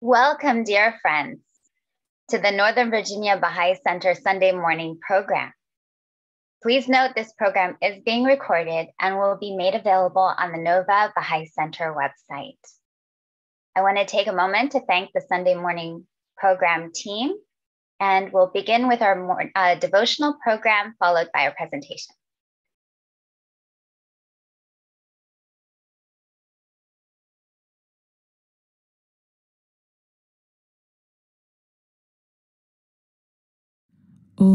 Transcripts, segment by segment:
Welcome, dear friends, to the Northern Virginia Baha'i Center Sunday morning program. Please note this program is being recorded and will be made available on the Nova Baha'i Center website. I want to take a moment to thank the Sunday morning program team, and we'll begin with our devotional program followed by a presentation. Oh,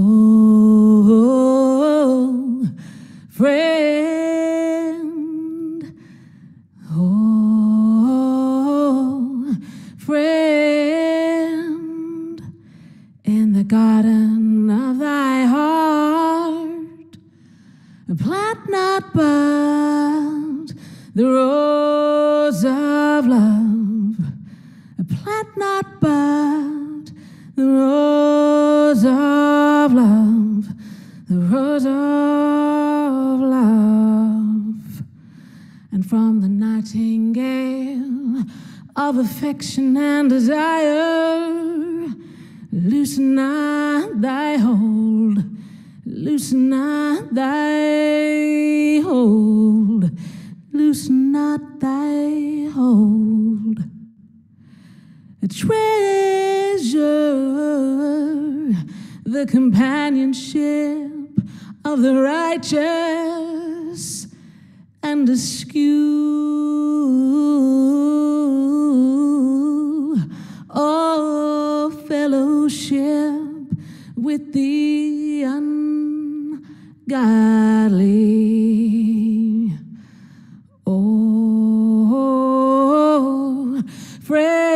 friend, oh, friend, in the garden of thy heart, plant not but the rose of love, plant not but the rose of love, the rose of love. And from the nightingale of affection and desire, loosen not thy hold, loosen not thy hold, loosen not thy hold. Treasure the companionship of the righteous and eschew all fellowship with the ungodly. Oh, friend,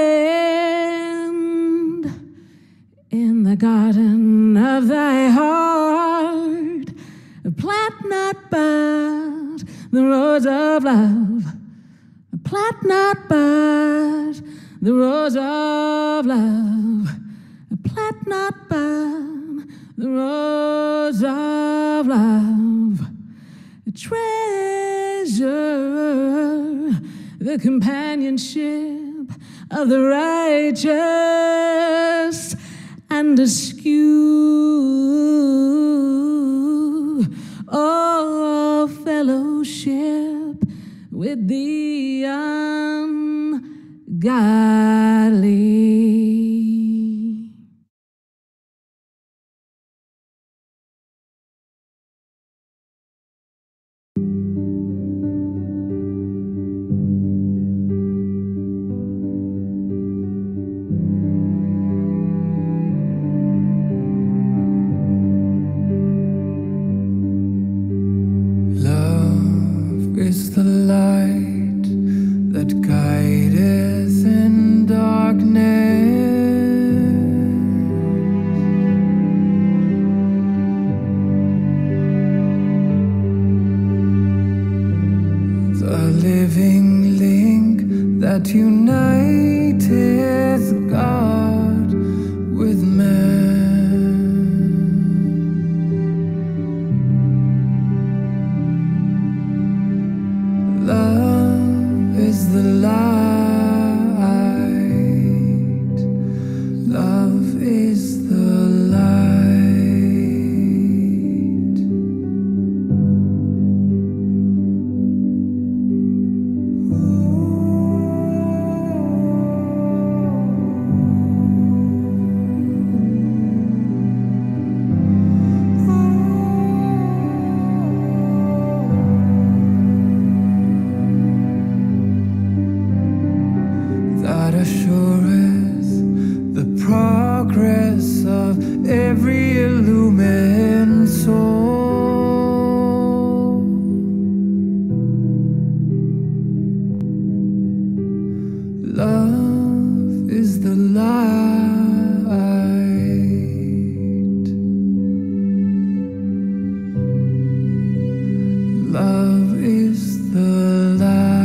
in the garden of thy heart, plant not but the rose of love, plant not but the rose of love, plant not but the rose of love. Treasure the companionship of the righteous and eschew all fellowship with the ungodly. Is the light that guideth in darkness. The living link that uniteth God with man. Love is the light. Love is the light. That assureth the progress of every illumined soul. Love is the light. Love is the light.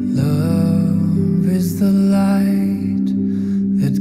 Love is the light that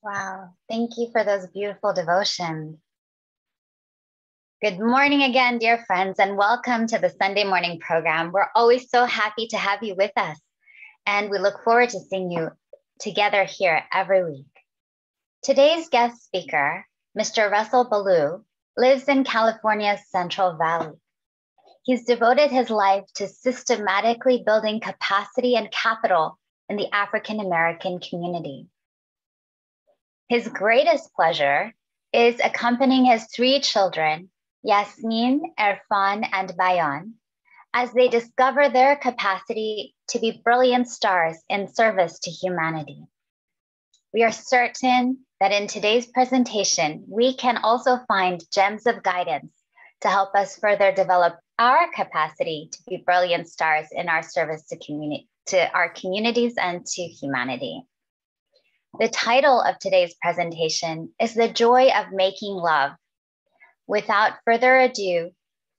Wow. Thank you for those beautiful devotions. Good morning again, dear friends, and welcome to the Sunday morning program. We're always so happy to have you with us, and we look forward to seeing you together here every week. Today's guest speaker, Mr. Russell Ballew, lives in California's Central Valley. He's devoted his life to systematically building capacity and capital in the African American community. His greatest pleasure is accompanying his 3 children, Yasmin, Erfan, and Bayan, as they discover their capacity to be brilliant stars in service to humanity. We are certain that in today's presentation, we can also find gems of guidance to help us further develop our capacity to be brilliant stars in our service to our communities and to humanity. The title of today's presentation is The Joy of Making Love. Without further ado,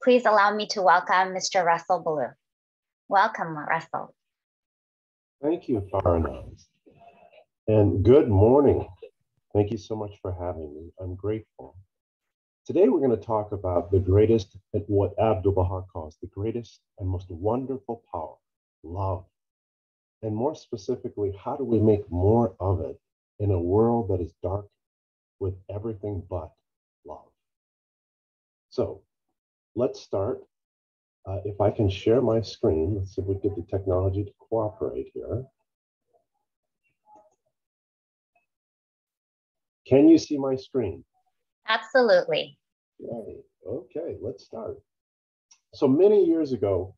please allow me to welcome Mr. Russell Ballew. Welcome, Russell. Thank you, Farnaz. And good morning. Thank you so much for having me. I'm grateful. Today, we're going to talk about the greatest, what Abdu'l-Baha calls the greatest and most wonderful power, love. And more specifically, how do we make more of it in a world that is dark with everything but love? So let's start. If I can share my screen, let's see if we get the technology to cooperate here. Can you see my screen? Absolutely. Yay. Okay, let's start. So many years ago,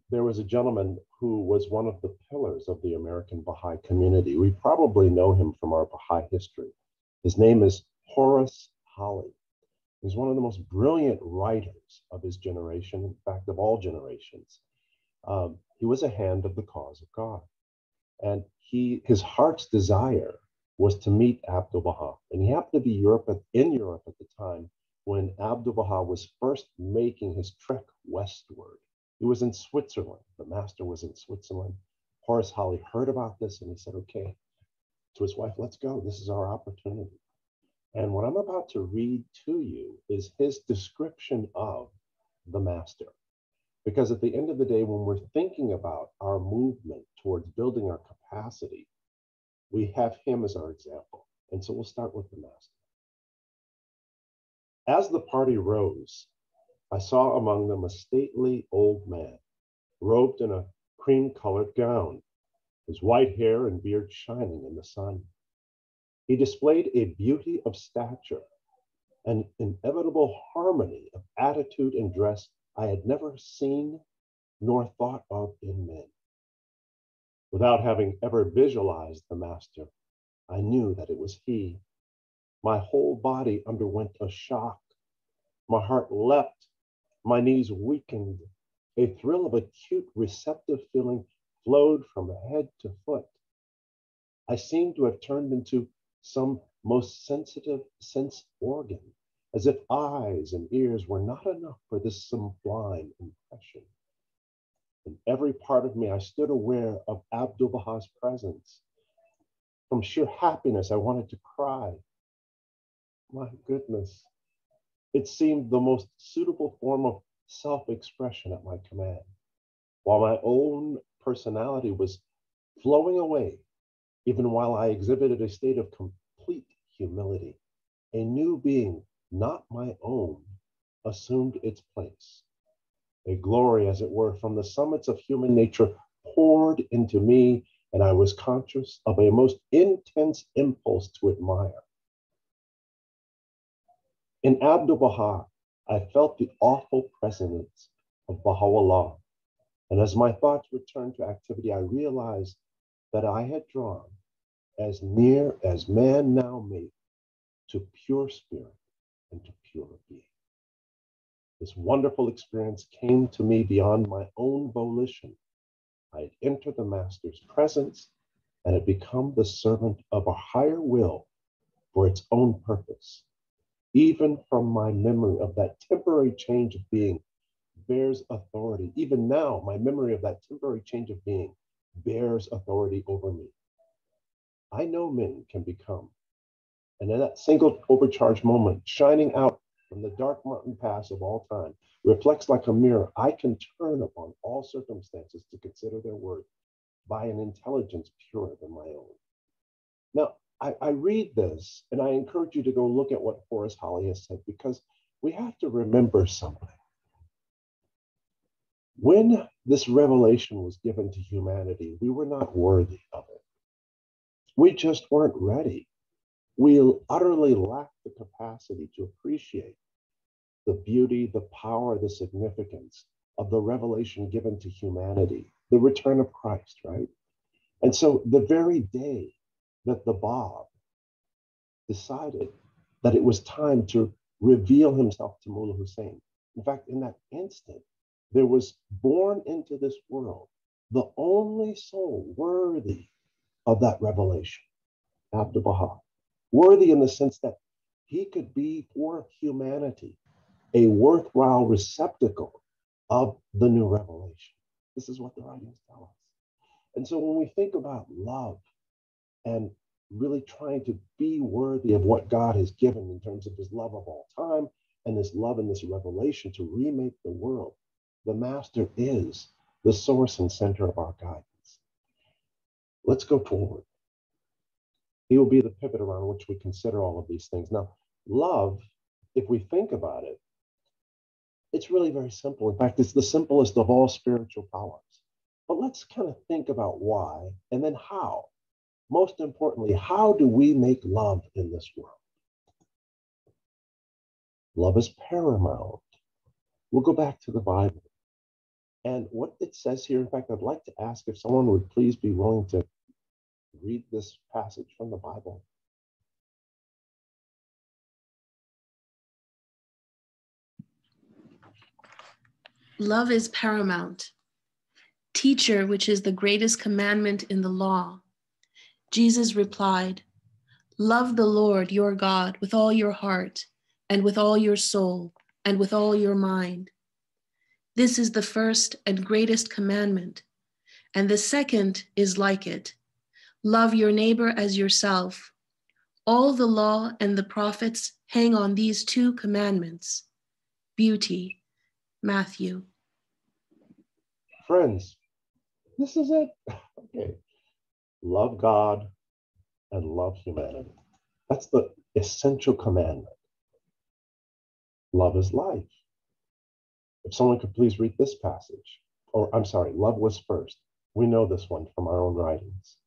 there was a gentleman who was one of the pillars of the American Baha'i community. We probably know him from our Baha'i history. His name is Horace Holly. He's one of the most brilliant writers of his generation, in fact, of all generations. He was a hand of the cause of God. And his heart's desire was to meet Abdu'l-Baha. And he happened to be in Europe at the time when Abdu'l-Baha was first making his trek westward. He was in Switzerland. The master was in Switzerland. Horace Holly heard about this and he said, okay, to his wife, let's go. This is our opportunity. And what I'm about to read to you is his description of the master. Because at the end of the day, when we're thinking about our movement towards building our capacity, we have him as our example. And so we'll start with the master. As the party rose, I saw among them a stately old man, robed in a cream-colored gown, his white hair and beard shining in the sun. He displayed a beauty of stature, an inevitable harmony of attitude and dress I had never seen nor thought of in men. Without having ever visualized the master, I knew that it was he. My whole body underwent a shock. My heart leapt, my knees weakened. A thrill of acute receptive feeling flowed from head to foot. I seemed to have turned into some most sensitive sense organ, as if eyes and ears were not enough for this sublime impression. In every part of me, I stood aware of Abdu'l-Baha's presence. From sheer happiness, I wanted to cry. My goodness, it seemed the most suitable form of self-expression at my command. While my own personality was flowing away, even while I exhibited a state of complete humility, a new being, not my own, assumed its place. A glory, as it were, from the summits of human nature poured into me, and I was conscious of a most intense impulse to admire. In Abdu'l-Baha, I felt the awful presence of Baha'u'llah, and as my thoughts returned to activity, I realized that I had drawn as near as man now may to pure spirit and to pure being. This wonderful experience came to me beyond my own volition. I had entered the master's presence and had become the servant of a higher will for its own purpose. Even from my memory of that temporary change of being bears authority. Even now, my memory of that temporary change of being bears authority over me. I know men can become And in that single overcharged moment, shining out from the dark mountain pass of all time, reflects like a mirror. I can turn upon all circumstances to consider their worth by an intelligence purer than my own. Now, I read this and I encourage you to go look at what Horace Holly has said, because we have to remember something. When this revelation was given to humanity, we were not worthy of it. We just weren't ready. We utterly lacked the capacity to appreciate the beauty, the power, the significance of the revelation given to humanity, the return of Christ, right? And so the very day that the Bab decided that it was time to reveal himself to Mullah Hussein, in fact, in that instant, there was born into this world the only soul worthy of that revelation, Abdul Baha. Worthy in the sense that he could be for humanity a worthwhile receptacle of the new revelation. This is what the writings tell us. And so when we think about love and really trying to be worthy of what God has given in terms of his love of all time and this love and this revelation to remake the world, the master is the source and center of our guidance. Let's go forward. He will be the pivot around which we consider all of these things. Now, love, if we think about it, it's really very simple. In fact, it's the simplest of all spiritual powers. But let's kind of think about why and then how. Most importantly, how do we make love in this world? Love is paramount. We'll go back to the Bible. And what it says here, in fact, I'd like to ask if someone would please be willing to read this passage from the Bible. Love is paramount. Teacher, which is the greatest commandment in the law. Jesus replied, love the Lord your God with all your heart and with all your soul and with all your mind. This is the first and greatest commandment. And the second is like it. Love your neighbor as yourself. All the law and the prophets hang on these two commandments. Beauty, Matthew. Friends, this is it. Okay. Love God and love humanity. That's the essential commandment. Love is life. If someone could please read this passage, or I'm sorry, love was first. We know this one from our own writings.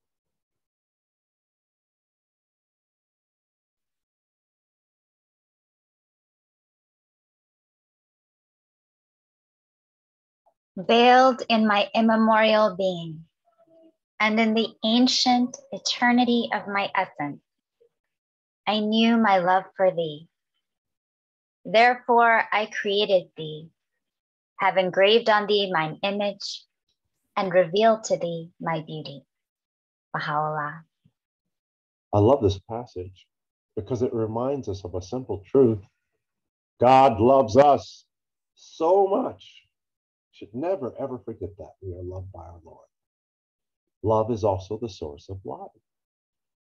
Veiled in my immemorial being, and in the ancient eternity of my essence, I knew my love for thee. Therefore I created thee, have engraved on thee mine image, and revealed to thee my beauty. Baha'u'llah. I love this passage because it reminds us of a simple truth. God loves us so much. Should never, ever forget that. We are loved by our Lord. Love is also the source of life.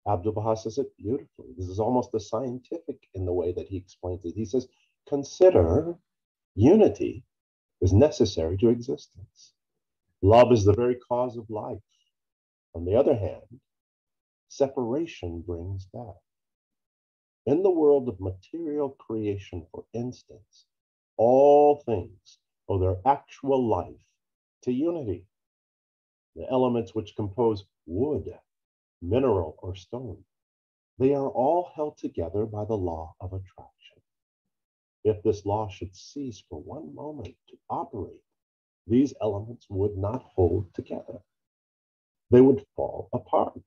Abdul Baha says it beautifully. This is almost a scientific in the way that he explains it. He says, consider unity is necessary to existence. Love is the very cause of life. On the other hand, separation brings death. In the world of material creation, for instance, all things owe their actual life to unity. The elements which compose wood, mineral, or stone, they are all held together by the law of attraction. If this law should cease for one moment to operate, these elements would not hold together. They would fall apart,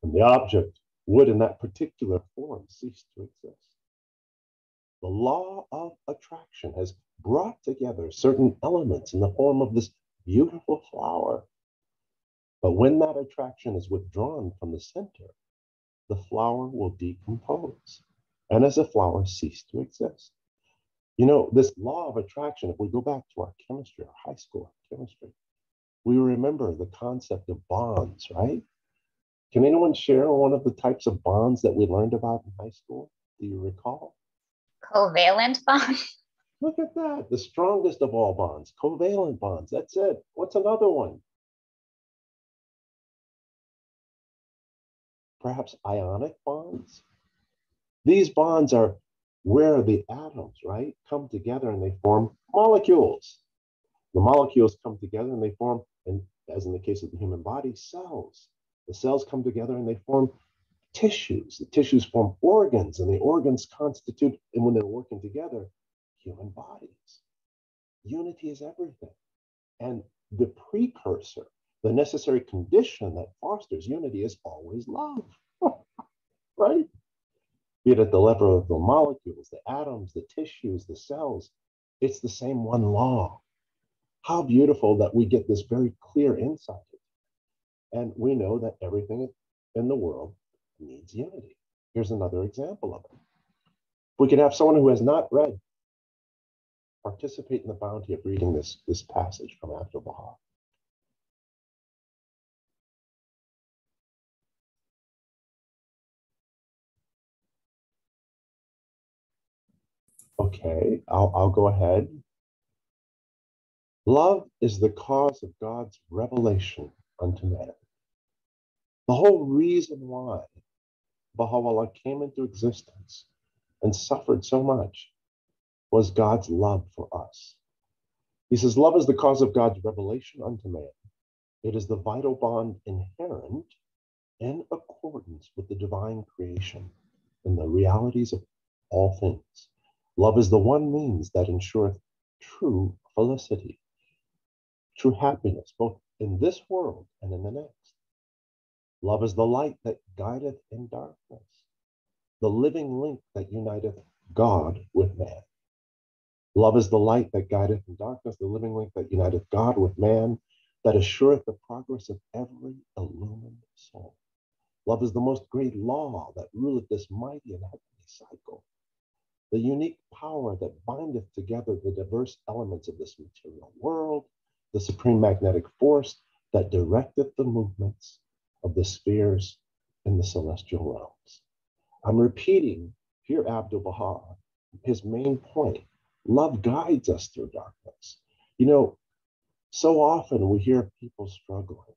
and the object would in that particular form cease to exist. The law of attraction has brought together certain elements in the form of this beautiful flower. But when that attraction is withdrawn from the center, the flower will decompose, and as a flower cease to exist. You know, this law of attraction, if we go back to our chemistry, our high school chemistry, we remember the concept of bonds, right? Can anyone share one of the types of bonds that we learned about in high school? Do you recall? Covalent bonds. Look at that, the strongest of all bonds, covalent bonds. That's it. What's another one? Perhaps ionic bonds? These bonds are where the atoms, right, come together and they form molecules. The molecules come together and they form, and as in the case of the human body, cells. The cells come together and they form tissues. The tissues form organs, and the organs constitute, and when they're working together, human bodies. Unity is everything. And the precursor, the necessary condition that fosters unity is always love, right? Be it at the level of the molecules, the atoms, the tissues, the cells, it's the same one law. How beautiful that we get this very clear insight. And we know that everything in the world needs unity. Here's another example of it. We could have someone who has not read participate in the bounty of reading this passage from Abdu'l-Baha. Okay, I'll go ahead. Love is the cause of God's revelation unto man. The whole reason why Baha'u'llah came into existence and suffered so much was God's love for us. He says, love is the cause of God's revelation unto man. It is the vital bond inherent in accordance with the divine creation and the realities of all things. Love is the one means that ensureth true felicity, true happiness, both in this world and in the next. Love is the light that guideth in darkness, the living link that uniteth God with man. Love is the light that guideth in darkness, the living link that uniteth God with man, that assureth the progress of every illumined soul. Love is the most great law that ruleth this mighty and heavenly cycle, the unique power that bindeth together the diverse elements of this material world, the supreme magnetic force that directeth the movements of the spheres in the celestial realms. I'm repeating here Abdu'l-Baha, his main point. Love guides us through darkness. You know, so often we hear people struggling.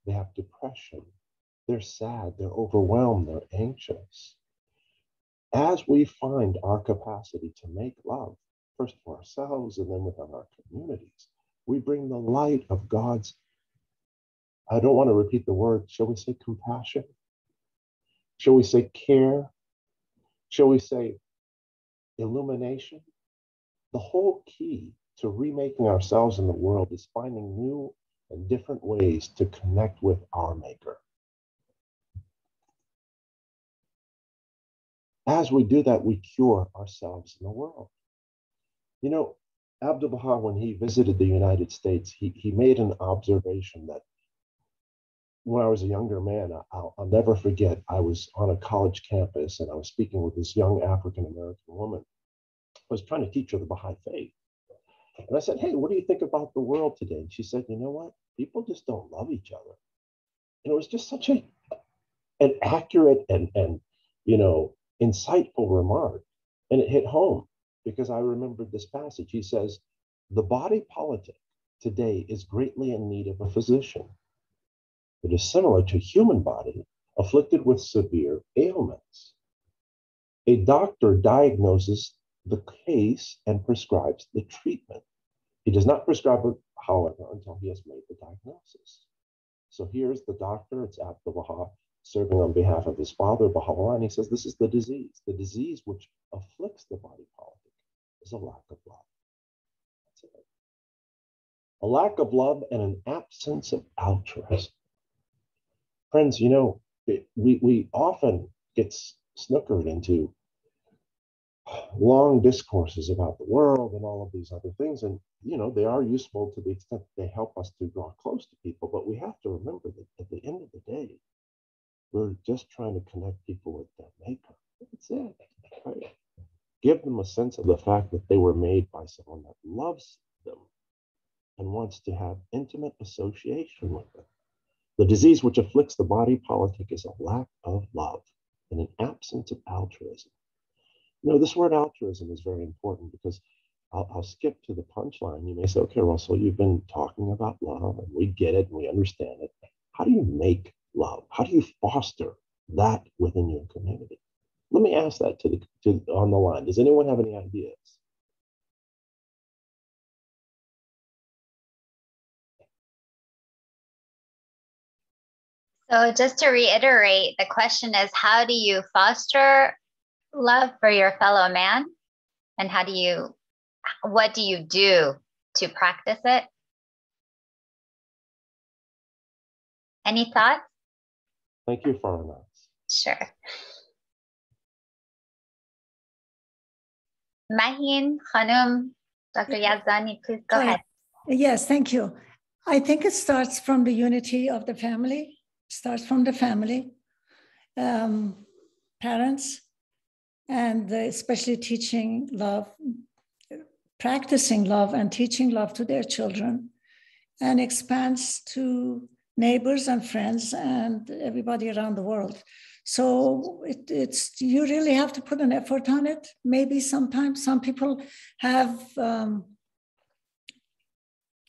They have depression. They're sad. They're overwhelmed. They're anxious. As we find our capacity to make love, first for ourselves and then within our communities, we bring the light of God's, I don't want to repeat the word, shall we say compassion? Shall we say care? Shall we say illumination? The whole key to remaking ourselves in the world is finding new and different ways to connect with our Maker. As we do that, we cure ourselves in the world. You know, Abdu'l-Baha, when he visited the United States, he made an observation that when I was a younger man, I'll never forget, I was on a college campus and I was speaking with this young African-American woman. I was trying to teach her the Baha'i faith. And I said, hey, what do you think about the world today? And she said, you know what? People just don't love each other. And it was just such an accurate and insightful remark. And it hit home because I remembered this passage. He says, the body politic today is greatly in need of a physician. It is similar to human body afflicted with severe ailments. A doctor diagnoses the case and prescribes the treatment. He does not prescribe it, however, until he has made the diagnosis. So here's the doctor, it's Abdu'l-Baha, serving on behalf of his father, Baha'u'llah, and he says this is the disease. The disease which afflicts the body politic is a lack of love. That's it. A lack of love and an absence of altruism. Friends, you know, we often get snookered into long discourses about the world and all of these other things. And, you know, they are useful to the extent that they help us to draw close to people. But we have to remember that at the end of the day, we're just trying to connect people with their Maker. That's it. Right? Give them a sense of the fact that they were made by someone that loves them and wants to have intimate association with them. The disease which afflicts the body politic is a lack of love and an absence of altruism. You know, this word altruism is very important because I'll skip to the punchline. You may say, okay, Russell, you've been talking about love and we get it and we understand it. How do you make love? How do you foster that within your community? Let me ask that on the line. Does anyone have any ideas? So just to reiterate, the question is, how do you foster love for your fellow man? And what do you do to practice it? Any thoughts? Thank you, Farnaz. Sure. Mahin, Khanum, Dr. Yazani, please go ahead. Yes, thank you. I think it starts from the unity of the family, starts from the family, parents, and especially teaching love, practicing love and teaching love to their children, and expands to neighbors and friends and everybody around the world. So it's you really have to put an effort on it. Maybe sometimes some people have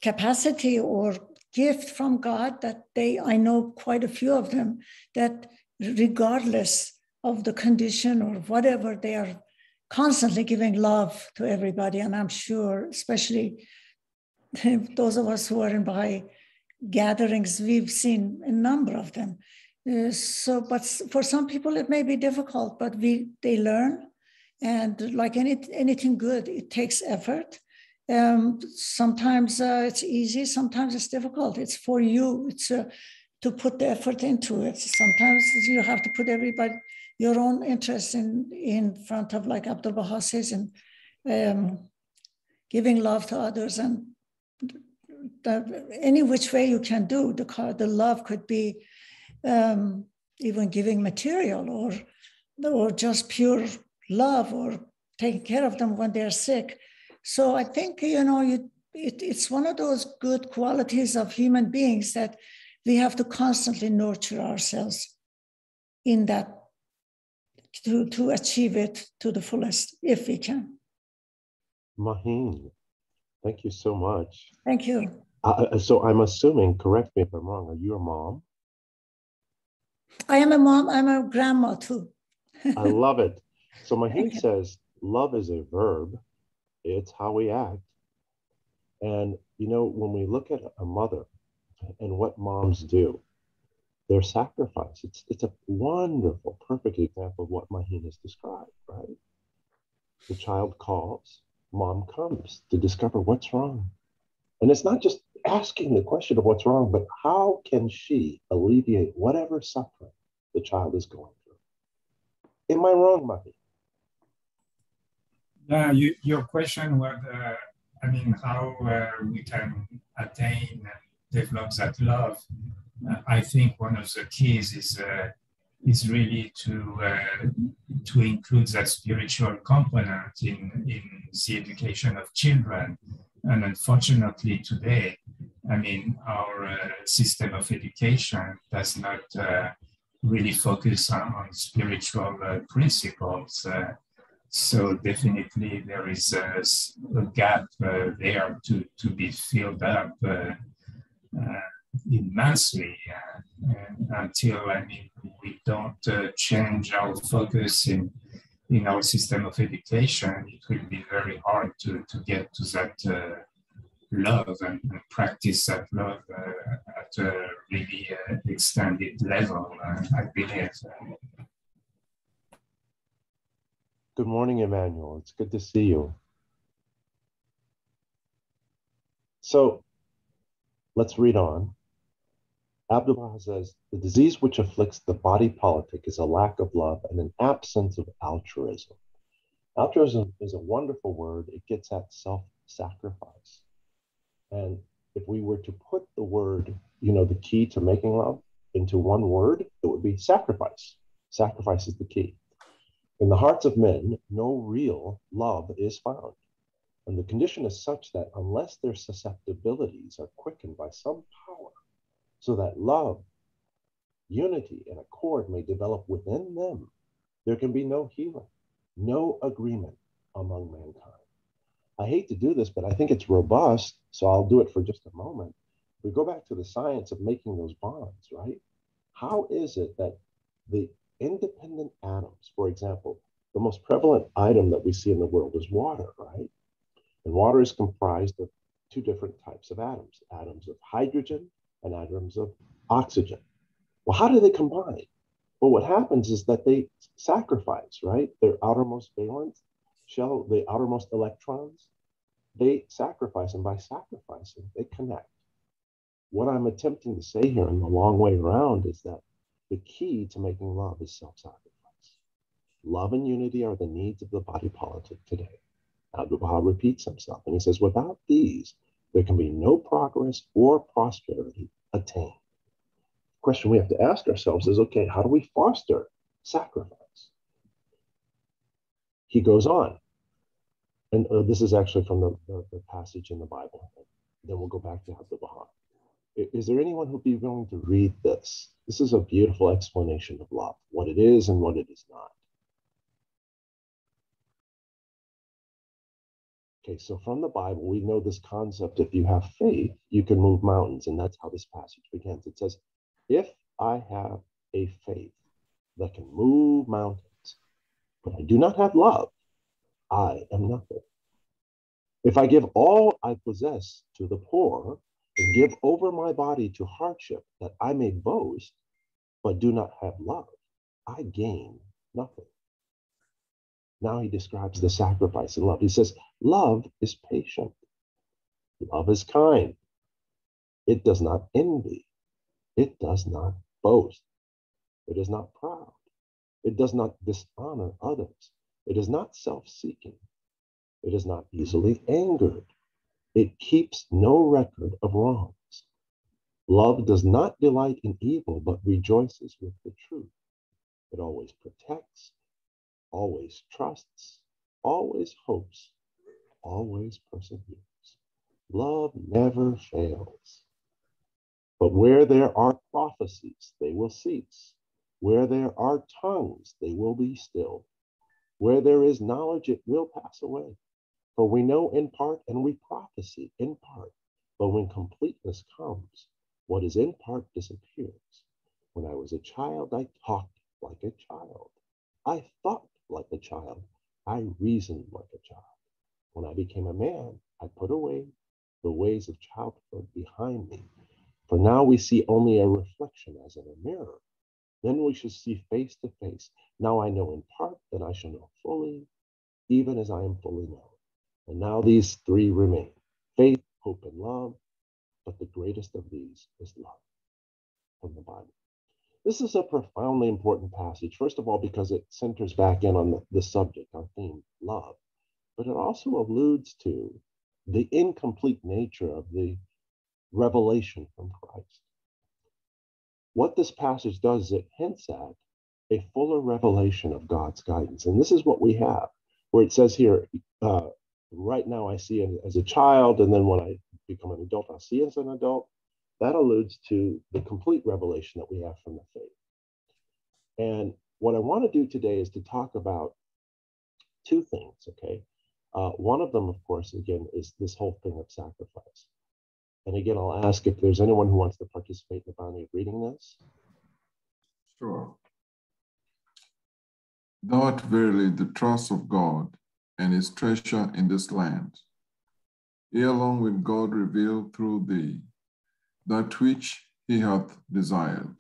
capacity or gift from God that I know quite a few of them, that regardless of the condition or whatever, they are constantly giving love to everybody. And I'm sure, especially those of us who are in Baha'i gatherings, we've seen a number of them. But for some people it may be difficult, but they learn, and like anything good, it takes effort. Sometimes it's easy, sometimes it's difficult. It's for you. It's to put the effort into it. Sometimes you have to put your own interest in front of, like Abdul Baha says, and giving love to others, and any which way you can do. The love could be even giving material, or just pure love, or taking care of them when they're sick. So I think, it's one of those good qualities of human beings that we have to constantly nurture ourselves in that, to achieve it to the fullest, if we can. Maheen, thank you so much. Thank you. So I'm assuming, correct me if I'm wrong, are you a mom? I am a mom. I'm a grandma too. I love it. So Maheen says, love is a verb. It's how we act. And, when we look at a mother and what moms do, their sacrifice, it's a wonderful, perfect example of what Maheen has described, right? The child calls, mom comes to discover what's wrong. And it's not just asking the question of what's wrong, but how can she alleviate whatever suffering the child is going through? Am I wrong, Maheen? Yeah, your question was, how we can attain and develop that love. I think one of the keys is really to include that spiritual component in the education of children. And unfortunately today, our system of education does not really focus on spiritual principles. So definitely there is a gap there to be filled up immensely until we don't change our focus in our system of education. It will be very hard to get to that love and practice that love at a really extended level, I believe. Good morning, Emmanuel. It's good to see you. So let's read on. Abdullah says, the disease which afflicts the body politic is a lack of love and an absence of altruism. Altruism is a wonderful word. It gets at self-sacrifice. And if we were to put the word, the key to making love into one word, it would be sacrifice. Sacrifice is the key. In the hearts of men, no real love is found. And the condition is such that unless their susceptibilities are quickened by some power, so that love unity and accord may develop within them, there can be no healing, no agreement among mankind. I hate to do this, but I think it's robust, so I'll do it for just a moment. We go back to the science of making those bonds, right? How is it that the independent atoms, for example, the most prevalent item that we see in the world is water, right? And water is comprised of two different types of atoms, atoms of hydrogen and atoms of oxygen. Well, how do they combine? Well, what happens is that they sacrifice, right? Their outermost valence shell, the outermost electrons, they sacrifice, and by sacrificing, they connect. What I'm attempting to say here in the long way around is that the key to making love is self-sacrifice. Love and unity are the needs of the body politic today. Abdu'l-Baha repeats himself, and he says, without these, there can be no progress or prosperity attained. The question we have to ask ourselves is, okay, how do we foster sacrifice? He goes on, and this is actually from the passage in the Bible. Then we'll go back to Abdu'l-Baha. Is there anyone who'd be willing to read this? This is a beautiful explanation of love, what it is and what it is not. Okay, so from the Bible, we know this concept, if you have faith, you can move mountains, and that's how this passage begins. It says, if I have a faith that can move mountains, but I do not have love, I am nothing. If I give all I possess to the poor and give over my body to hardship that I may boast, but do not have love, I gain nothing. Now he describes the sacrifice in love. He says, love is patient. Love is kind. It does not envy. It does not boast. It is not proud. It does not dishonor others. It is not self-seeking. It is not easily angered. It keeps no record of wrongs. Love does not delight in evil, but rejoices with the truth. It always protects, always trusts, always hopes, always perseveres. Love never fails. But where there are prophecies, they will cease. Where there are tongues, they will be still. Where there is knowledge, it will pass away. For we know in part and we prophesy in part. But when completeness comes, what is in part disappears. When I was a child, I talked like a child. I thought like a child. I reasoned like a child. When I became a man, I put away the ways of childhood behind me. For now we see only a reflection as in a mirror. Then we shall see face to face. Now I know in part, then I shall know fully, even as I am fully known. And now these three remain, faith, hope, and love. But the greatest of these is love, from the Bible. This is a profoundly important passage, first of all, because it centers back in on the subject, our theme, love. But it also alludes to the incomplete nature of the revelation from Christ. What this passage does is it hints at a fuller revelation of God's guidance. And this is what we have, where it says here, right now I see him as a child, and then when I become an adult, I'll see as an adult. That alludes to the complete revelation that we have from the faith. And what I want to do today is to talk about two things, okay? One of them, of course, again, is this whole thing of sacrifice. And again, I'll ask if there's anyone who wants to participate in the bounty of reading this. Sure. Thou art verily the trust of God and his treasure in this land. Ere long will God reveal through thee that which he hath desired.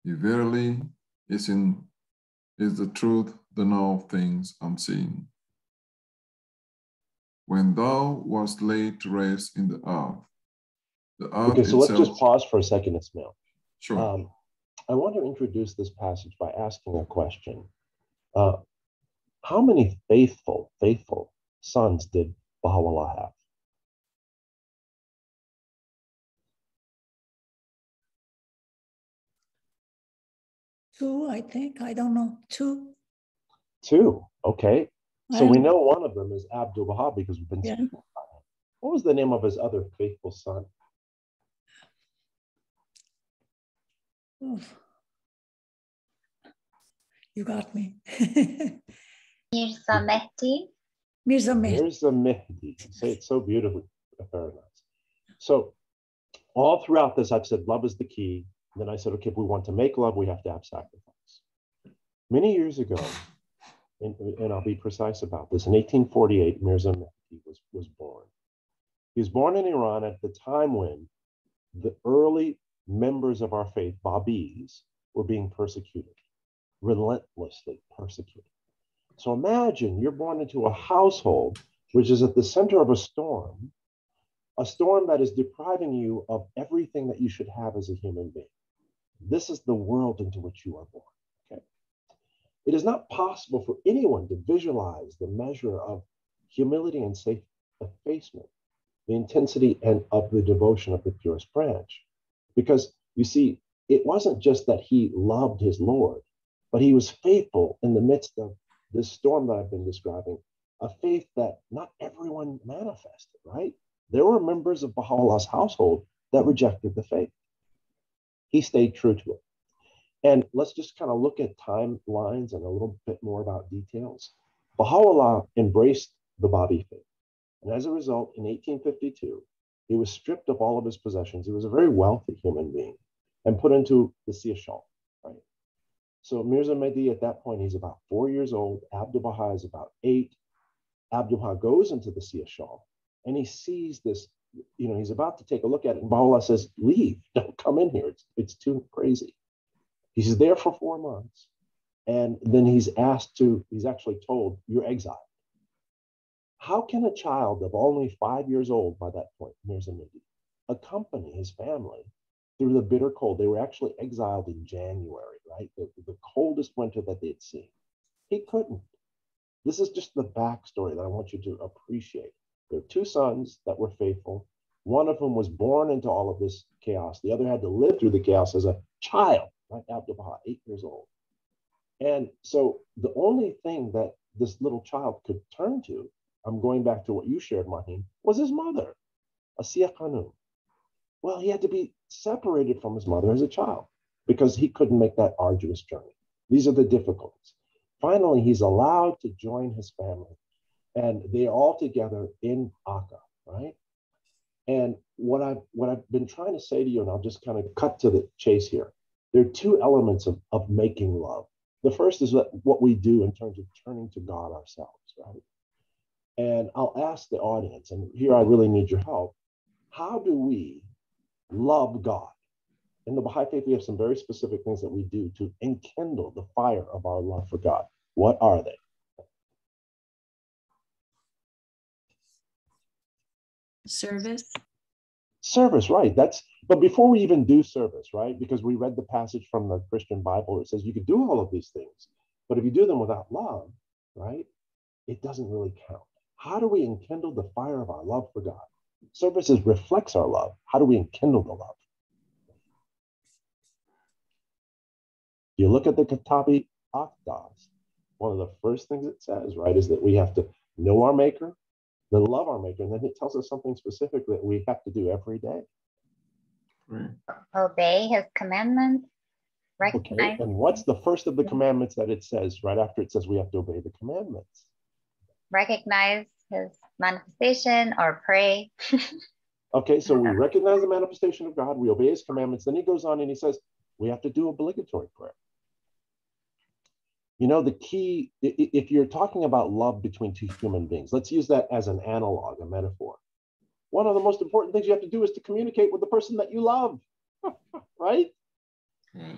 He verily is the truth, the know of things unseen. When thou wast laid to rest in the earth okay, so itself... let's just pause for a second, Ismail. Sure. I want to introduce this passage by asking a question. How many faithful sons did Baha'u'llah have? Two, I think. I don't know. Two. Two, okay. So we know one of them is Abdu'l-Baha because we've been speaking about him. What was the name of his other faithful son? Oh, you got me. Mirza Mehdi. Mirza Mehdi. Mirza Mehdi. You say it so beautifully, Paradise. So all throughout this, I've said love is the key. And then I said, okay, if we want to make love, we have to have sacrifice. Many years ago, and I'll be precise about this, in 1848, Mirza Mehdi was born. He was born in Iran at the time when the early members of our faith, Babis, were being persecuted, relentlessly persecuted. So imagine you're born into a household which is at the center of a storm that is depriving you of everything that you should have as a human being. This is the world into which you are born. Okay? It is not possible for anyone to visualize the measure of humility and safe effacement, the intensity and of the devotion of the purest branch. Because you see, it wasn't just that he loved his Lord, but he was faithful in the midst of this storm that I've been describing, a faith that not everyone manifested, right? There were members of Baha'u'llah's household that rejected the faith. He stayed true to it. And let's just kind of look at timelines and a little bit more about details. Baha'u'llah embraced the Baha'i faith. And as a result, in 1852, he was stripped of all of his possessions. He was a very wealthy human being and put into the Siyashal, right? So Mirza Mehdi, at that point, he's about 4 years old. Abdul Baha is about 8. Abdul Baha goes into the Siyashal and he sees this, he's about to take a look at it. And Baha'u'llah says, leave, don't come in here. It's too crazy. He's there for 4 months. And then he's actually told, you're exiled. How can a child of only 5 years old by that point, Mirza Mehdi, accompany his family through the bitter cold? They were actually exiled in January, right? The coldest winter that they'd seen. He couldn't. This is just the backstory that I want you to appreciate. There are 2 sons that were faithful. One of them was born into all of this chaos. The other had to live through the chaos as a child, right? Abdul Baha, 8 years old. And so the only thing that this little child could turn to, I'm going back to what you shared, Maheen, was his mother, Asiya Khanum. Well, he had to be separated from his mother as a child because he couldn't make that arduous journey. These are the difficulties. Finally, he's allowed to join his family, and they're all together in Akka, right? And what I've been trying to say to you, and I'll just kind of cut to the chase here, there are 2 elements of making love. The first is what we do in terms of turning to God ourselves, right? And I'll ask the audience, and here I really need your help. How do we love God? In the Baha'i faith, we have some very specific things that we do to enkindle the fire of our love for God. What are they? Service. Service, right. But before we even do service, right? Because we read the passage from the Christian Bible, it says you could do all of these things, but if you do them without love, right, it doesn't really count. How do we enkindle the fire of our love for God? Services reflects our love. How do we enkindle the love? You look at the Kitabi Akdas, one of the first things it says, right, is that we have to know our Maker, then love our Maker, and then it tells us something specific that we have to do every day. Right. Obey his commandments. Recognize. Okay, and what's the first of the commandments that it says right after it says we have to obey the commandments? Recognize his manifestation or pray. Okay, so we recognize the manifestation of God, we obey his commandments. Then he goes on and he says, we have to do obligatory prayer. The key, if you're talking about love between 2 human beings, let's use that as an analog, a metaphor. One of the most important things you have to do is to communicate with the person that you love, right?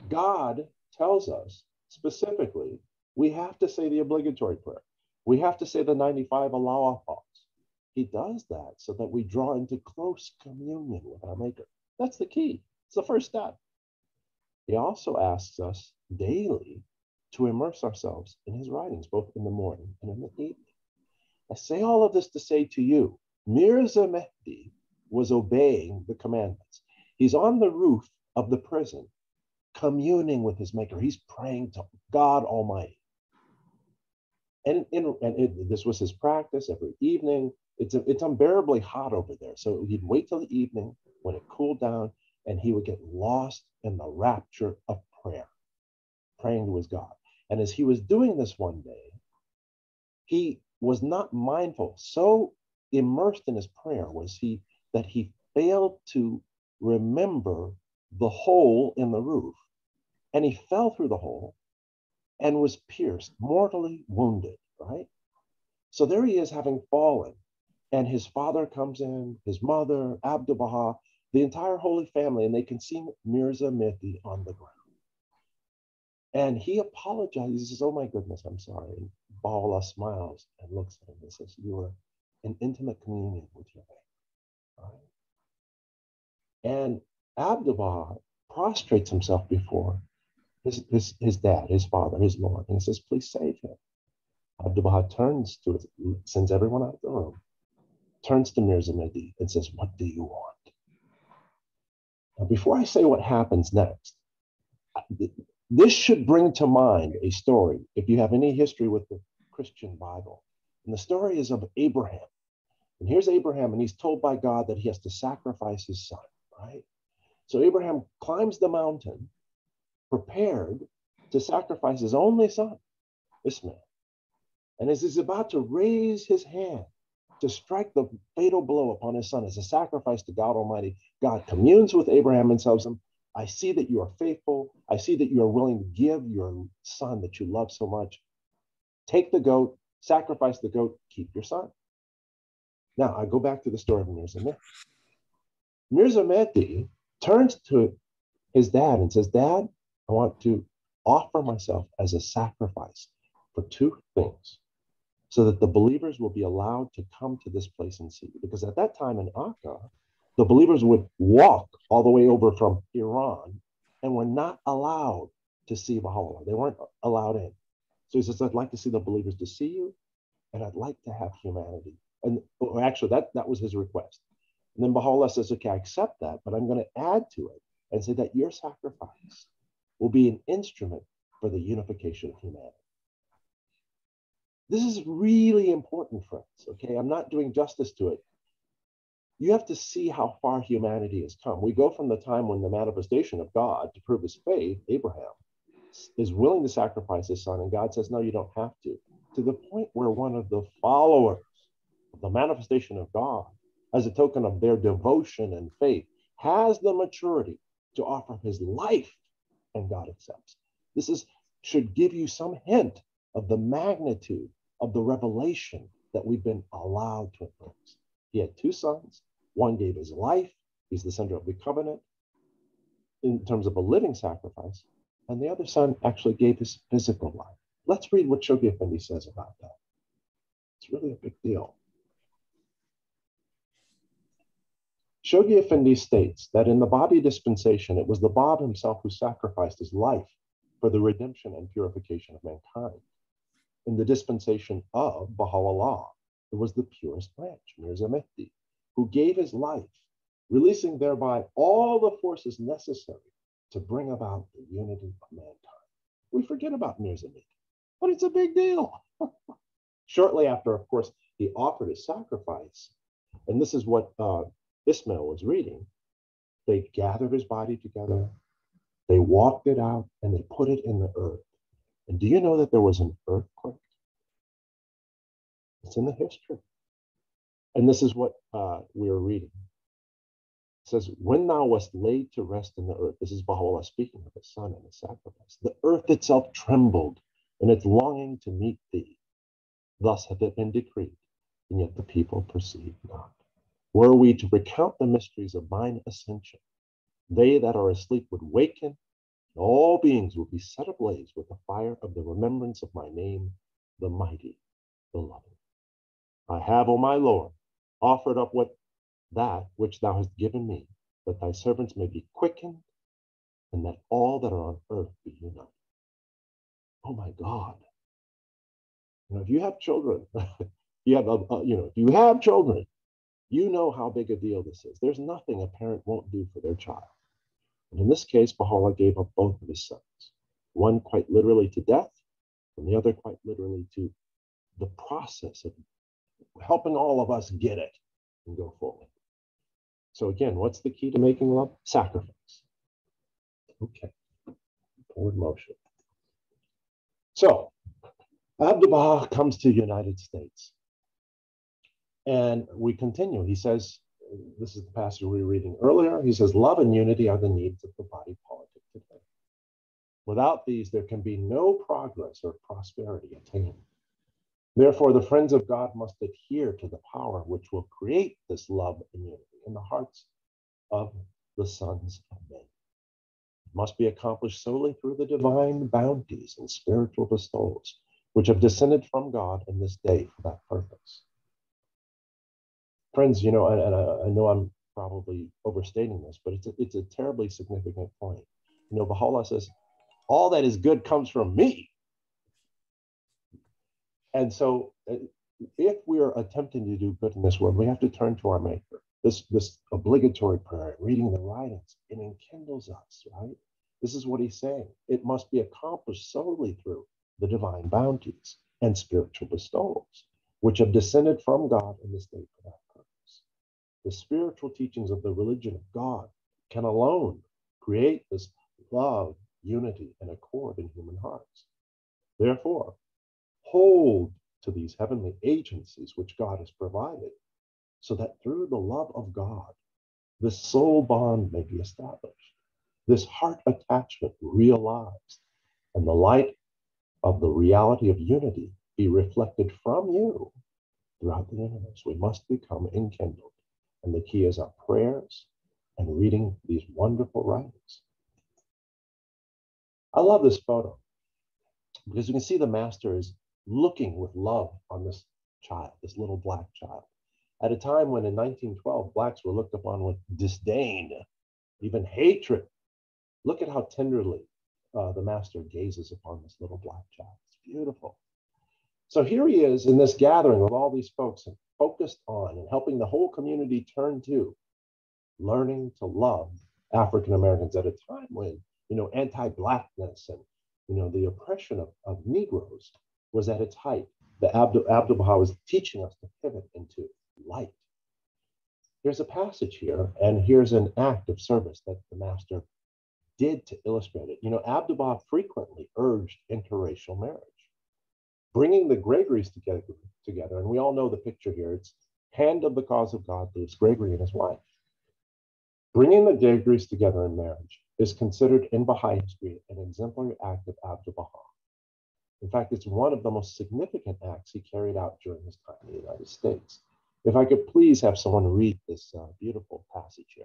God tells us specifically, we have to say the obligatory prayer. We have to say the 95 Allah Akbars. He does that so that we draw into close communion with our Maker. That's the key. It's the first step. He also asks us daily to immerse ourselves in his writings, both in the morning and in the evening. I say all of this to say to you, Mirza Mehdi was obeying the commandments. He's on the roof of the prison, communing with his Maker. He's praying to God Almighty. And this was his practice every evening. It's unbearably hot over there. So he'd wait till the evening when it cooled down. and he would get lost in the rapture of prayer, praying to his God. And as he was doing this one day, he was not mindful, so immersed in his prayer was he, that he failed to remember the hole in the roof. And he fell through the hole and was pierced, mortally wounded, right? So there he is, having fallen. And his father comes in, his mother, Abdu'l-Baha, the entire Holy Family, and they can see Mirza Mehdi on the ground. And he apologizes. He says, "Oh my goodness, I'm sorry." And Baha'u'llah smiles and looks at him and says, "You are in intimate communion with your Maker." Right? And Abdu'l-Baha prostrates himself before his dad, his father, his Lord, and he says, "Please save him." Abdu'l-Baha turns to it, sends everyone out of the room, turns to Mirza Mehdi and says, "What do you want?" Now, before I say what happens next, this should bring to mind a story, if you have any history with the Christian Bible. And the story is of Abraham. And here's Abraham, and he's told by God that he has to sacrifice his son, right? So Abraham climbs the mountain, prepared to sacrifice his only son, Ismail. And as he's about to raise his hand to strike the fatal blow upon his son as a sacrifice to God Almighty, God communes with Abraham and tells him, "I see that you are faithful. I see that you are willing to give your son that you love so much. Take the goat, sacrifice the goat, keep your son." Now, I go back to the story of Mirza Mehdi. Mirza Mehdi turns to his dad and says, "Dad, I want to offer myself as a sacrifice for two things, so that the believers will be allowed to come to this place and see." Because at that time in Akka, the believers would walk all the way over from Iran and were not allowed to see Baha'u'llah. They weren't allowed in. So he says, "I'd like to see the believers to see you, and I'd like to have humanity." And actually, that was his request. And then Baha'u'llah says, "Okay, I accept that, but I'm going to add to it and say that your sacrifice will be an instrument for the unification of humanity." This is really important, friends, okay? I'm not doing justice to it. You have to see how far humanity has come. We go from the time when the manifestation of God to prove his faith, Abraham, is willing to sacrifice his son, and God says, "No, you don't have to the point where one of the followers of the manifestation of God, as a token of their devotion and faith, has the maturity to offer his life, and God accepts. This should give you some hint of the magnitude of the revelation that we've been allowed to embrace. He had two sons. One gave his life. He's the center of the covenant in terms of a living sacrifice. And the other son actually gave his physical life. Let's read what Shoghi Effendi says about that. It's really a big deal. Shoghi Effendi states that in the Babi dispensation, it was the Bab himself who sacrificed his life for the redemption and purification of mankind. In the dispensation of Baha'u'llah, it was the purest branch, Mirza Mehdi, who gave his life, releasing thereby all the forces necessary to bring about the unity of mankind. We forget about Mirza Mehdi, but it's a big deal. Shortly after, of course, he offered his sacrifice, and this is what Ismail was reading. They gathered his body together, they walked it out, and they put it in the earth. And do you know that there was an earthquake? It's in the history. And this is what we are reading. It says, "When thou wast laid to rest in the earth," this is Baha'u'llah speaking of his son and his sacrifice, "the earth itself trembled in its longing to meet thee. Thus hath it been decreed, and yet the people perceive not. Were we to recount the mysteries of mine ascension, they that are asleep would waken, and all beings would be set ablaze with the fire of the remembrance of my name, the mighty, the loving. I have, O my Lord, offered up that which thou hast given me, that thy servants may be quickened, and that all that are on earth be united." Oh my God. If you have children, if you have children, you know how big a deal this is. There's nothing a parent won't do for their child. And in this case, Baha'u'llah gave up both of his sons, one quite literally to death, and the other quite literally to the process of helping all of us get it and go forward. So again, what's the key to making love? Sacrifice. Okay, forward motion. So Abdu'l-Baha comes to the United States. And we continue. He says, this is the passage we were reading earlier. He says, love and unity are the needs of the body politic today. Without these, there can be no progress or prosperity attained. Therefore, the friends of God must adhere to the power which will create this love and unity in the hearts of the sons of men. It must be accomplished solely through the divine bounties and spiritual bestowals which have descended from God in this day for that purpose. Friends, you know, and I know I'm probably overstating this, but it's a terribly significant point. You know, Baha'u'llah says, all that is good comes from me. And so if we're attempting to do good in this world, we have to turn to our Maker. This obligatory prayer, reading the writings, it enkindles us, right? This is what he's saying. It must be accomplished solely through the divine bounties and spiritual bestowals, which have descended from God in this day for that purpose. The spiritual teachings of the religion of God can alone create this love, unity, and accord in human hearts. Therefore, hold to these heavenly agencies which God has provided, so that through the love of God, this soul bond may be established, this heart attachment realized, and the light of the reality of unity be reflected from you throughout the universe. We must become enkindled. And the key is our prayers and reading these wonderful writings. I love this photo because you can see the master is looking with love on this child, this little black child. At a time when in 1912, blacks were looked upon with disdain, even hatred. Look at how tenderly the master gazes upon this little black child. It's beautiful. So here he is in this gathering with all these folks and focused on and helping the whole community turn to learning to love African Americans at a time when, you know, anti-blackness and, you know, the oppression of Negroes was at its height. The Abdu'l-Baha was teaching us to pivot into light. Here's a passage here, and here's an act of service that the master did to illustrate it. You know, Abdu'l-Baha frequently urged interracial marriage, bringing the Gregories together, and we all know the picture here. It's hand of the cause of God leaves Gregory and his wife. Bringing the Gregories together in marriage is considered in Baha'i history an exemplary act of Abdu'l-Baha. In fact, it's one of the most significant acts he carried out during his time in the United States. If I could please have someone read this beautiful passage here.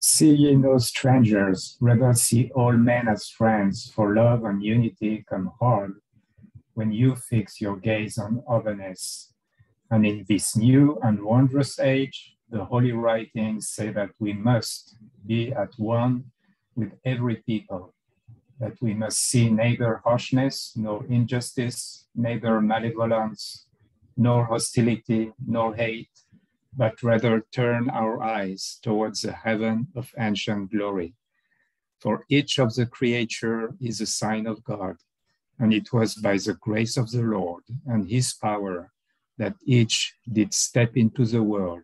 See ye no strangers, rather see all men as friends, for love and unity come hard when you fix your gaze on otherness. And in this new and wondrous age, the holy writings say that we must be at one with every people, that we must see neither harshness, nor injustice, neither malevolence, nor hostility, nor hate, but rather turn our eyes towards the heaven of ancient glory. For each of the creature is a sign of God, and it was by the grace of the Lord and his power that each did step into the world.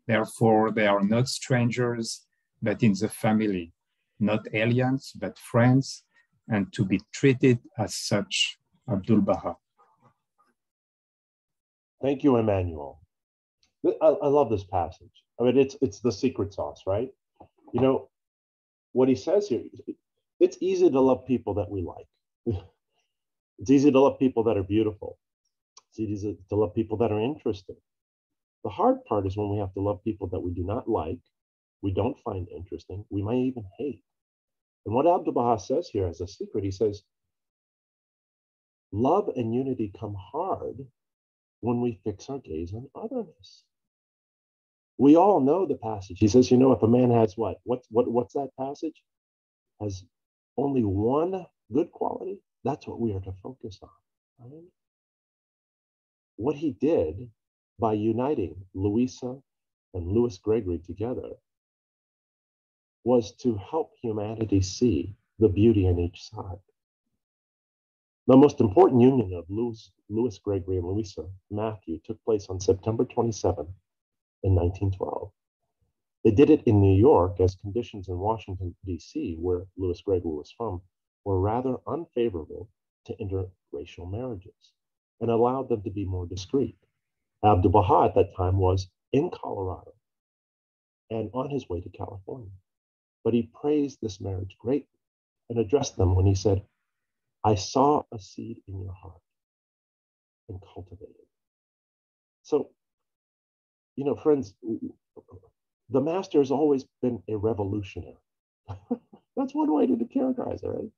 Therefore, they are not strangers, but in the family, not aliens, but friends, and to be treated as such. Abdu'l-Baha. Thank you, Emmanuel. I love this passage. I mean, it's the secret sauce, right? You know, what he says here, it's easy to love people that we like. It's easy to love people that are beautiful. It's easy to love people that are interesting. The hard part is when we have to love people that we do not like, we don't find interesting, we might even hate. And what Abdu'l-Baha says here as a secret, he says, love and unity come hard when we fix our gaze on otherness. We all know the passage. He says, you know, if a man has what's that passage? Has only one good quality, that's what we are to focus on. Right? What he did by uniting Louisa and Louis Gregory together was to help humanity see the beauty in each side. The most important union of Louis Gregory and Louisa Matthew took place on September 27 in 1912. They did it in New York as conditions in Washington, D.C., where Louis Gregory was from, were rather unfavorable to interracial marriages and allowed them to be more discreet. Abdu'l-Baha at that time was in Colorado and on his way to California. But he praised this marriage greatly and addressed them when he said, "I saw a seed in your heart and cultivated it." So, friends, the master has always been a revolutionary. That's one way to characterize it, right?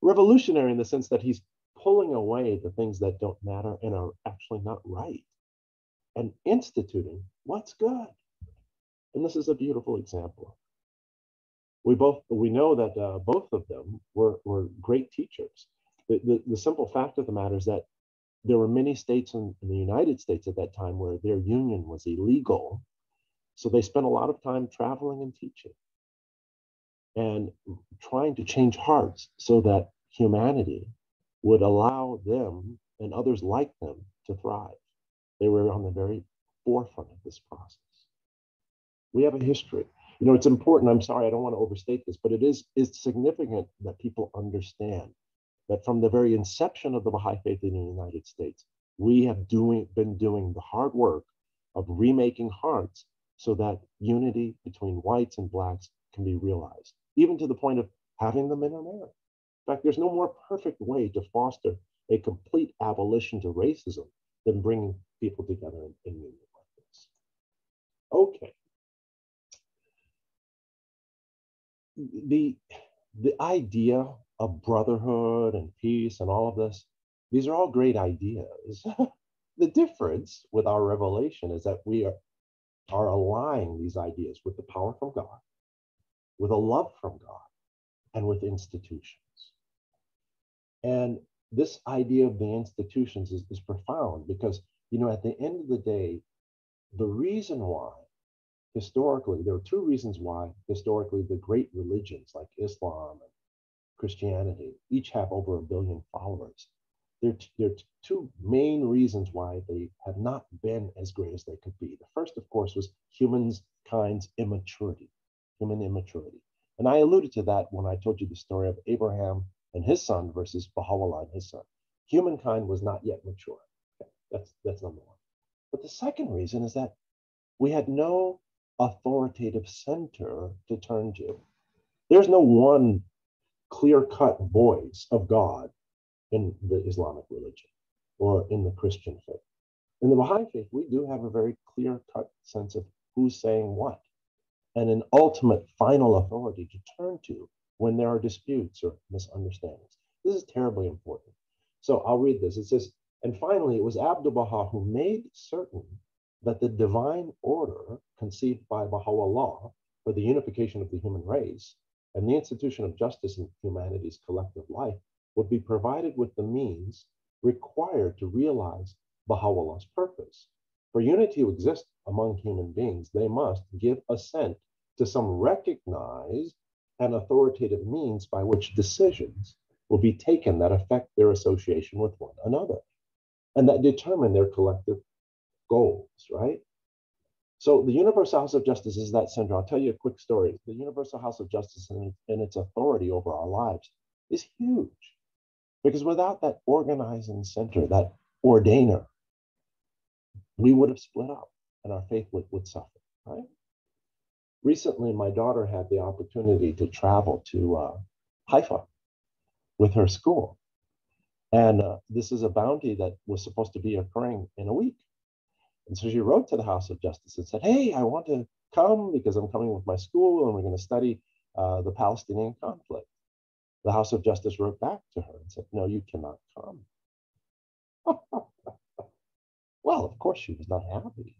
Revolutionary in the sense that he's pulling away the things that don't matter and are actually not right and instituting what's good. And this is a beautiful example. We know that both of them were great teachers. The simple fact of the matter is that there were many states in the United States at that time where their union was illegal. So they spent a lot of time traveling and teaching and trying to change hearts so that humanity would allow them and others like them to thrive. They were on the very forefront of this process. We have a history. It's important. I'm sorry, I don't want to overstate this, but it's significant that people understand that from the very inception of the Baha'i faith in the United States, we have been doing the hard work of remaking hearts so that unity between whites and blacks can be realized, even to the point of having them intermarry. In fact, there's no more perfect way to foster a complete abolition to racism than bringing people together in union like this. Okay. The idea of brotherhood and peace and all of this, these are all great ideas. The difference with our revelation is that we are aligning these ideas with the power from God, with a love from God, and with institutions. And this idea of the institutions is profound because, at the end of the day, the reason why historically, there are two reasons why historically the great religions like Islam and Christianity each have over 1 billion followers. There are two main reasons why they have not been as great as they could be. The first, of course, was humankind's immaturity, human immaturity. And I alluded to that when I told you the story of Abraham and his son versus Baha'u'llah and his son. Humankind was not yet mature. Okay, that's number one. But the second reason is that we had no authoritative center to turn to. There's no one clear-cut voice of God in the Islamic religion or in the Christian faith. In the Baha'i faith, we do have a very clear-cut sense of who's saying what and an ultimate final authority to turn to when there are disputes or misunderstandings. This is terribly important. So I'll read this. It says, "And finally, it was Abdu'l-Baha who made certain that the divine order conceived by Baha'u'llah for the unification of the human race and the institution of justice in humanity's collective life would be provided with the means required to realize Baha'u'llah's purpose. For unity to exist among human beings, they must give assent to some recognized and authoritative means by which decisions will be taken that affect their association with one another and that determine their collective goals," right? So the Universal House of Justice is that center. I'll tell you a quick story. The Universal House of Justice and its authority over our lives is huge because without that organizing center, that ordainer, we would have split up and our faith would suffer, right? Recently, my daughter had the opportunity to travel to Haifa with her school. And this is a bounty that was supposed to be occurring in a week. And so she wrote to the House of Justice and said, "Hey, I want to come because I'm coming with my school and we're going to study the Palestinian conflict." The House of Justice wrote back to her and said, "No, you cannot come." Well, of course, she was not happy,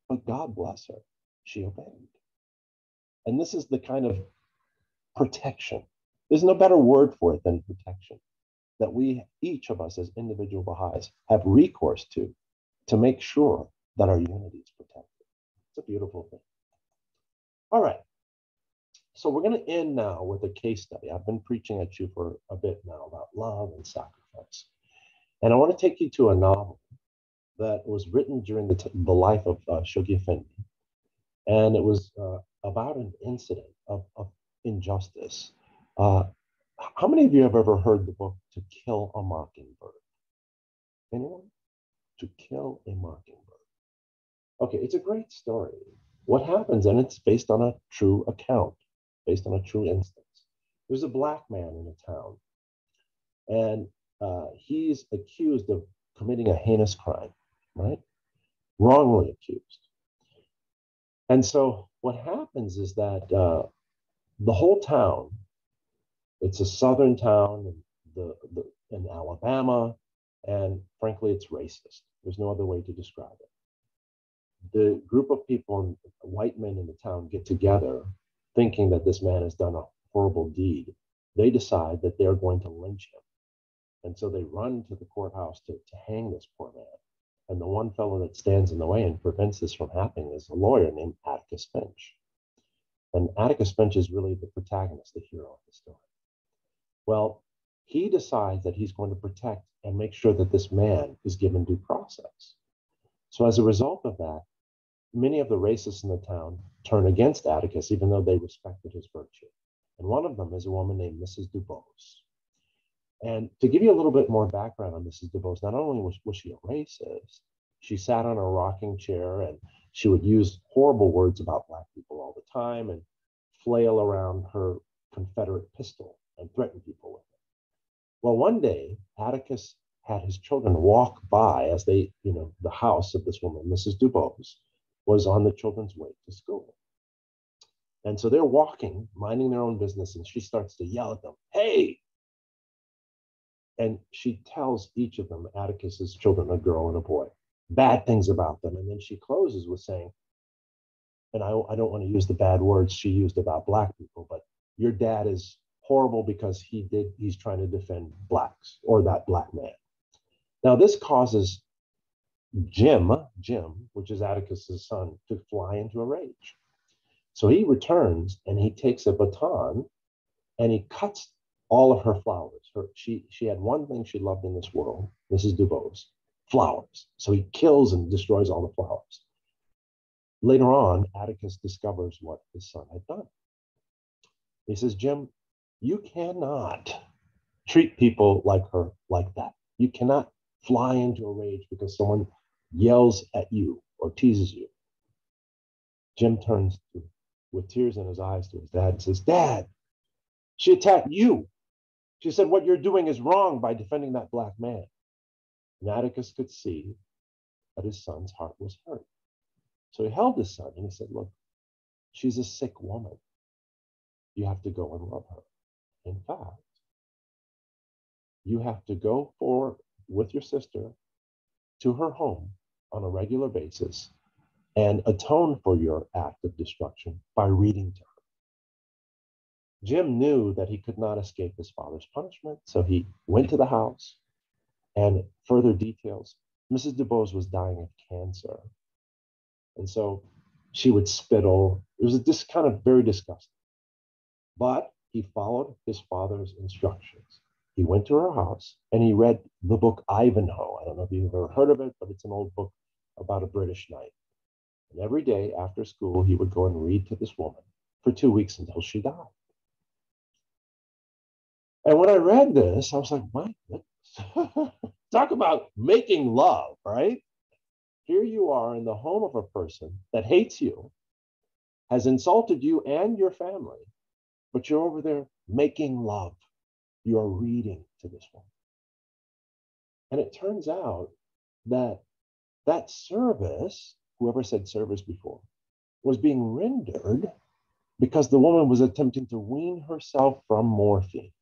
but God bless her. She obeyed. And this is the kind of protection. There's no better word for it than protection that we, each of us as individual Baha'is, have recourse to make sure that our unity is protected. It's a beautiful thing. All right. So we're going to end now with a case study. I've been preaching at you for a bit now about love and sacrifice. And I want to take you to a novel that was written during the life of Shoghi Effendi. And it was about an incident of injustice. How many of you have ever heard the book To Kill a Mockingbird? Anyone? To Kill a Mockingbird. Okay, it's a great story. What happens, and it's based on a true account, based on a true instance. There's a black man in a town, and he's accused of committing a heinous crime, right? Wrongly accused. And so what happens is that the whole town, it's a southern town in Alabama, and frankly, it's racist. There's no other way to describe it. The group of people, white men in the town, get together thinking that this man has done a horrible deed. They decide that they're going to lynch him. And so they run to the courthouse to hang this poor man. And the one fellow that stands in the way and prevents this from happening is a lawyer named Atticus Finch. And Atticus Finch is really the protagonist, the hero of the story. Well, he decides that he's going to protect and make sure that this man is given due process. So as a result of that, many of the racists in the town turn against Atticus, even though they respected his virtue. And one of them is a woman named Mrs. DuBose. And to give you a little bit more background on Mrs. DuBose, not only was she a racist, she sat on a rocking chair and she would use horrible words about Black people all the time and flail around her Confederate pistol and threaten people with it. Well, one day, Atticus had his children walk by as they, the house of this woman, Mrs. DuBose, was on the children's way to school. And so they're walking, minding their own business, and she starts to yell at them, "Hey!" And she tells each of them, Atticus's children, a girl and a boy, bad things about them. And then she closes with saying, and I don't want to use the bad words she used about Black people, but your dad is horrible because he's trying to defend Blacks, or that Black man. Now this causes Jim, which is Atticus's son, to fly into a rage. So he returns and he takes a baton and he cuts all of her flowers. She had one thing she loved in this world, Mrs. DuBose, flowers. So he kills and destroys all the flowers. Later on, Atticus discovers what his son had done. He says, "Jim, you cannot treat people like her like that. You cannot fly into a rage because someone yells at you or teases you." Jim turns with tears in his eyes to his dad and says, "Dad, she attacked you. She said what you're doing is wrong by defending that Black man." And Atticus could see that his son's heart was hurt. So he held his son and he said, "Look, she's a sick woman. You have to go and love her. In fact, you have to go with your sister to her home on a regular basis and atone for your act of destruction by reading to her." Jim knew that he could not escape his father's punishment, so he went to the house, and further details, Mrs. DuBose was dying of cancer. And so she would spittle. It was just kind of very disgusting. But he followed his father's instructions. He went to her house and he read the book Ivanhoe. I don't know if you've ever heard of it, but it's an old book about a British knight. And every day after school, he would go and read to this woman for 2 weeks until she died. And when I read this, I was like, my goodness. Talk about making love, right? Here you are in the home of a person that hates you, has insulted you and your family, but you're over there making love. You're reading to this woman. And it turns out that that service, whoever said service before, was being rendered because the woman was attempting to wean herself from morphine.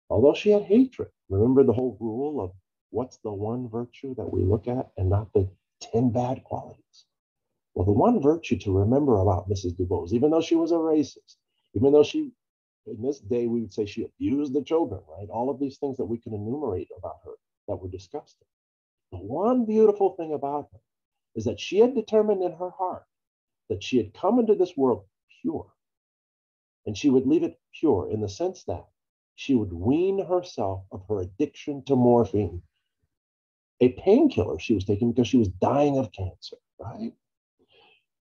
Although she had hatred, remember the whole rule of what's the one virtue that we look at and not the 10 bad qualities? Well, the one virtue to remember about Mrs. DuBose, even though she was a racist, even though she, in this day, we would say she abused the children, right? All of these things that we can enumerate about her that were disgusting. The one beautiful thing about her is that she had determined in her heart that she had come into this world pure. And she would leave it pure in the sense that she would wean herself of her addiction to morphine, a painkiller she was taking because she was dying of cancer, right?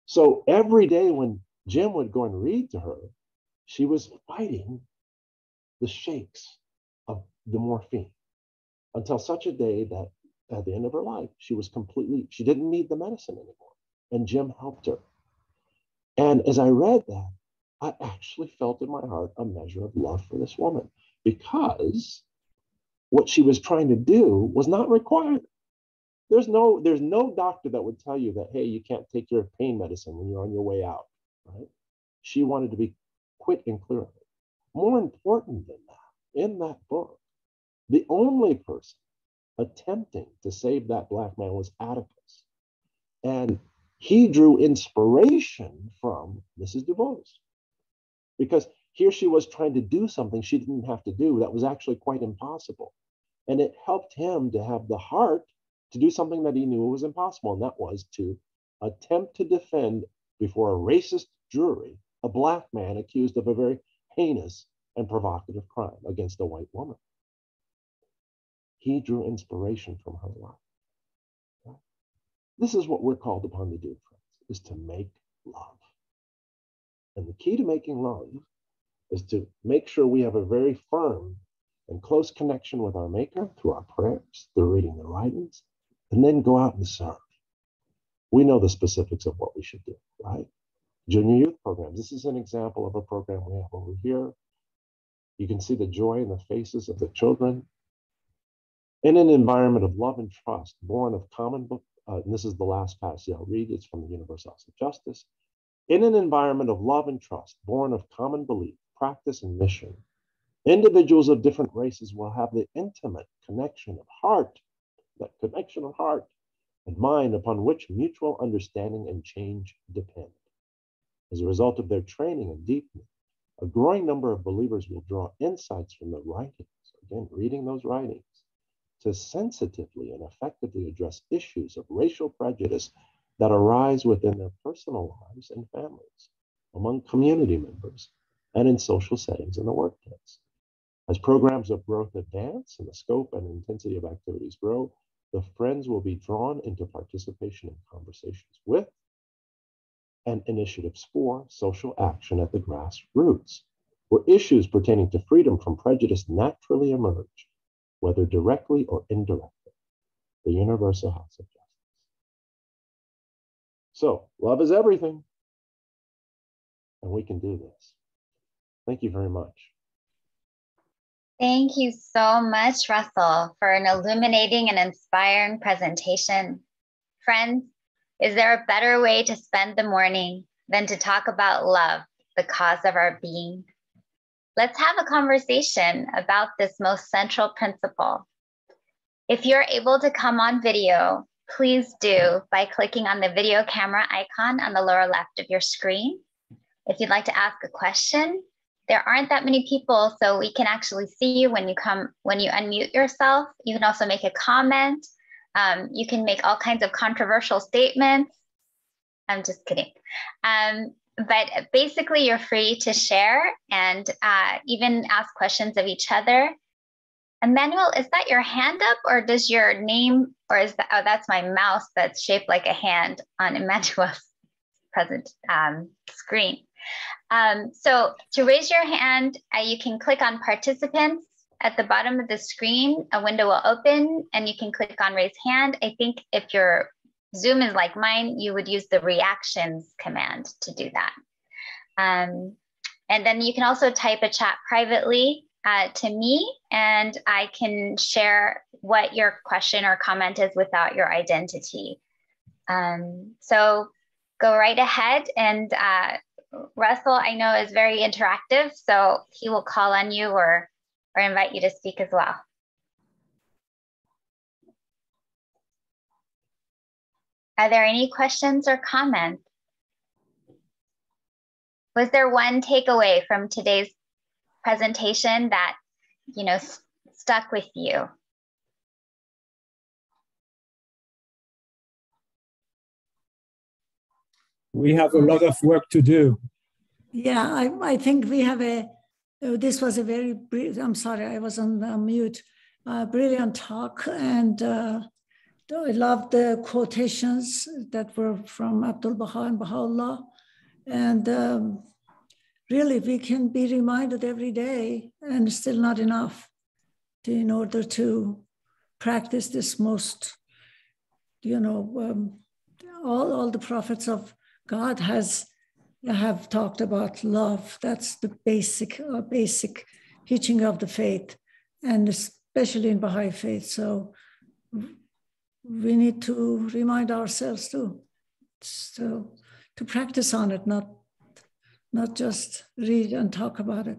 So every day when Jim would go and read to her, she was fighting the shakes of the morphine until such a day that at the end of her life, she didn't need the medicine anymore. And Jim helped her. And as I read that, I actually felt in my heart a measure of love for this woman, because what she was trying to do was not required. There's no doctor that would tell you that, hey, you can't take your pain medicine when you're on your way out, right? She wanted to be quick and clear of it. More important than that, in that book, the only person attempting to save that Black man was Atticus. And he drew inspiration from Mrs. DuBose, because here she was trying to do something she didn't have to do that was actually quite impossible. And it helped him to have the heart to do something that he knew was impossible, and that was to attempt to defend before a racist jury a Black man accused of a very heinous and provocative crime against a white woman. He drew inspiration from her life. Right? This is what we're called upon to do, friends, is to make love. And the key to making love is to make sure we have a very firm and close connection with our Maker through our prayers, through reading the writings, and then go out and serve. We know the specifics of what we should do, right? Junior youth programs. This is an example of a program we have over here. You can see the joy in the faces of the children. In an environment of love and trust, born of common book, and this is the last passage I'll read, it's from the Universal House of Justice. In an environment of love and trust, born of common belief, practice, and mission, individuals of different races will have the intimate connection of heart, that connection of heart and mind upon which mutual understanding and change depend. As a result of their training and deepening, a growing number of believers will draw insights from the writings, again, reading those writings, to sensitively and effectively address issues of racial prejudice that arise within their personal lives and families, among community members, and in social settings in the workplace. As programs of growth advance and the scope and intensity of activities grow, the friends will be drawn into participation in conversations with and initiatives for social action at the grassroots, where issues pertaining to freedom from prejudice naturally emerge, whether directly or indirectly. The Universal House of Justice. So, love is everything, and we can do this. Thank you very much. Thank you so much, Russell, for an illuminating and inspiring presentation. Friends, is there a better way to spend the morning than to talk about love, the cause of our being? Let's have a conversation about this most central principle. If you're able to come on video, please do by clicking on the video camera icon on the lower left of your screen. If you'd like to ask a question, there aren't that many people, so we can actually see you when you unmute yourself. You can also make a comment. You can make all kinds of controversial statements. I'm just kidding. But basically, you're free to share and even ask questions of each other. Emmanuel, is that your hand up, or does your name, or is that, oh, that's my mouse that's shaped like a hand on Emmanuel's present screen. So to raise your hand, you can click on participants at the bottom of the screen. A window will open and you can click on raise hand. I think if your Zoom is like mine, you would use the reactions command to do that. And then you can also type a chat privately to me, and I can share what your question or comment is without your identity. So go right ahead, and Russell, I know, is very interactive, so he will call on you or invite you to speak as well. Are there any questions or comments? Was there one takeaway from today's presentation that, you know, stuck with you? We have a lot of work to do. Yeah, I think we have this was a very, I'm sorry, I was on mute, brilliant talk. And I love the quotations that were from Abdul Baha and Baha'u'llah. And really, we can be reminded every day, and still not enough, in order to practice this most, all the prophets of God have talked about love. That's the basic teaching of the faith, and especially in Baha'i faith. So we need to remind ourselves too, so to practice on it, not just read and talk about it.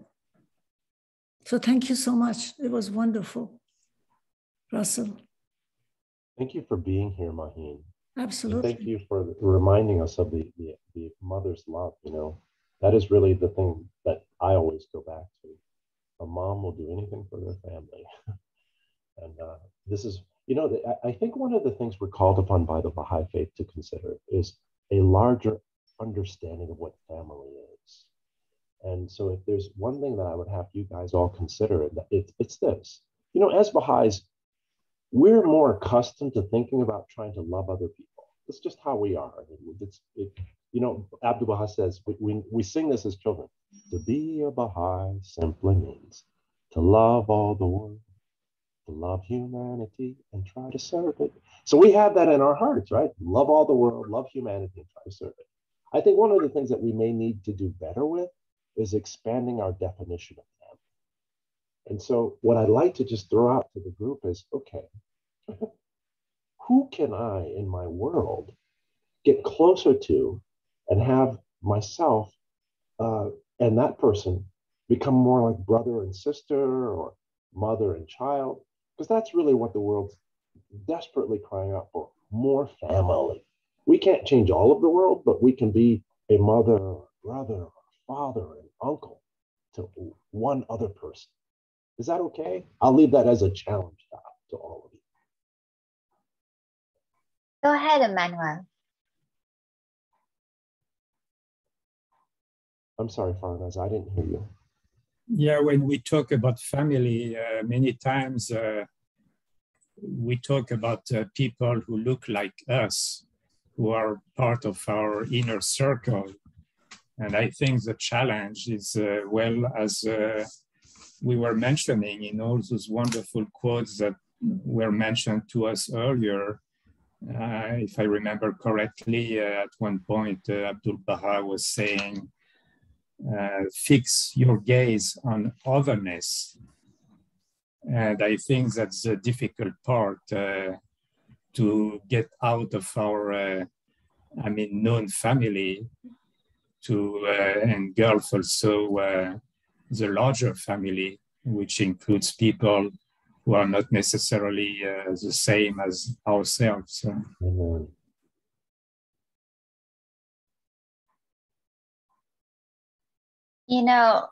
So thank you so much. It was wonderful, Russell. Thank you for being here, Maheen. Absolutely. And thank you for reminding us of the mother's love. That is really the thing that I always go back to. A mom will do anything for their family. And this is, I think one of the things we're called upon by the Baha'i faith to consider is a larger understanding of what family is. And so if there's one thing that I would have you guys all consider, it's this. As Baha'is, we're more accustomed to thinking about trying to love other people. It's just how we are. Abdul Baha says, we sing this as children. To be a Baha'i simply means to love all the world, to love humanity, and try to serve it. So we have that in our hearts, right? Love all the world, love humanity, and try to serve it. I think one of the things that we may need to do better with is expanding our definition of family. And so what I'd like to just throw out to the group is, okay, who can I in my world get closer to and have myself and that person become more like brother and sister or mother and child? Because that's really what the world's desperately crying out for, more family. We can't change all of the world, but we can be a mother, or brother, or father, and uncle to one other person. Is that okay? I'll leave that as a challenge to all of you. Go ahead, Emmanuel. I'm sorry, Farnaz, I didn't hear you. Yeah, when we talk about family, many times we talk about people who look like us, who are part of our inner circle. And I think the challenge is, as we were mentioning in all those wonderful quotes that were mentioned to us earlier, if I remember correctly, at one point, Abdul Baha was saying, fix your gaze on otherness. And I think that's the difficult part, to get out of our, known family to engulf also the larger family, which includes people who are not necessarily the same as ourselves. Amen.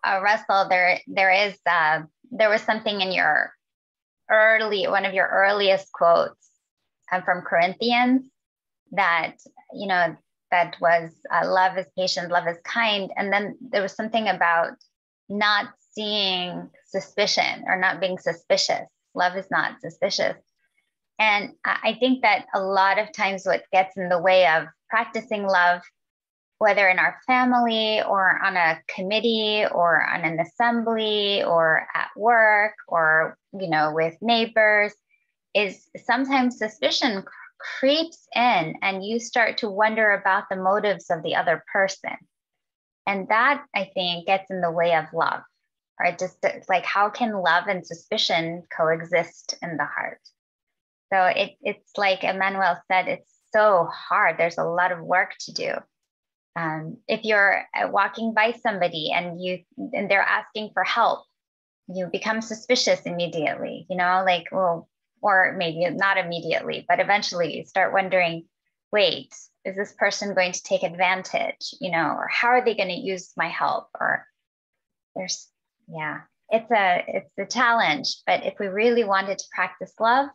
Russell, there was something in one of your earliest quotes from Corinthians that was love is patient, love is kind. And then there was something about not seeing suspicion or not being suspicious. Love is not suspicious. And I think that a lot of times what gets in the way of practicing love, whether in our family or on a committee or on an assembly or at work or, with neighbors, is sometimes suspicion creeps in and you start to wonder about the motives of the other person. And that, I think, gets in the way of love. Or it's like, how can love and suspicion coexist in the heart? So it's like Emmanuel said, it's so hard. There's a lot of work to do. If you're walking by somebody and they're asking for help, you become suspicious immediately, or maybe not immediately, but eventually you start wondering, wait, is this person going to take advantage, or how are they going to use my help? Or it's a challenge, but if we really wanted to practice love,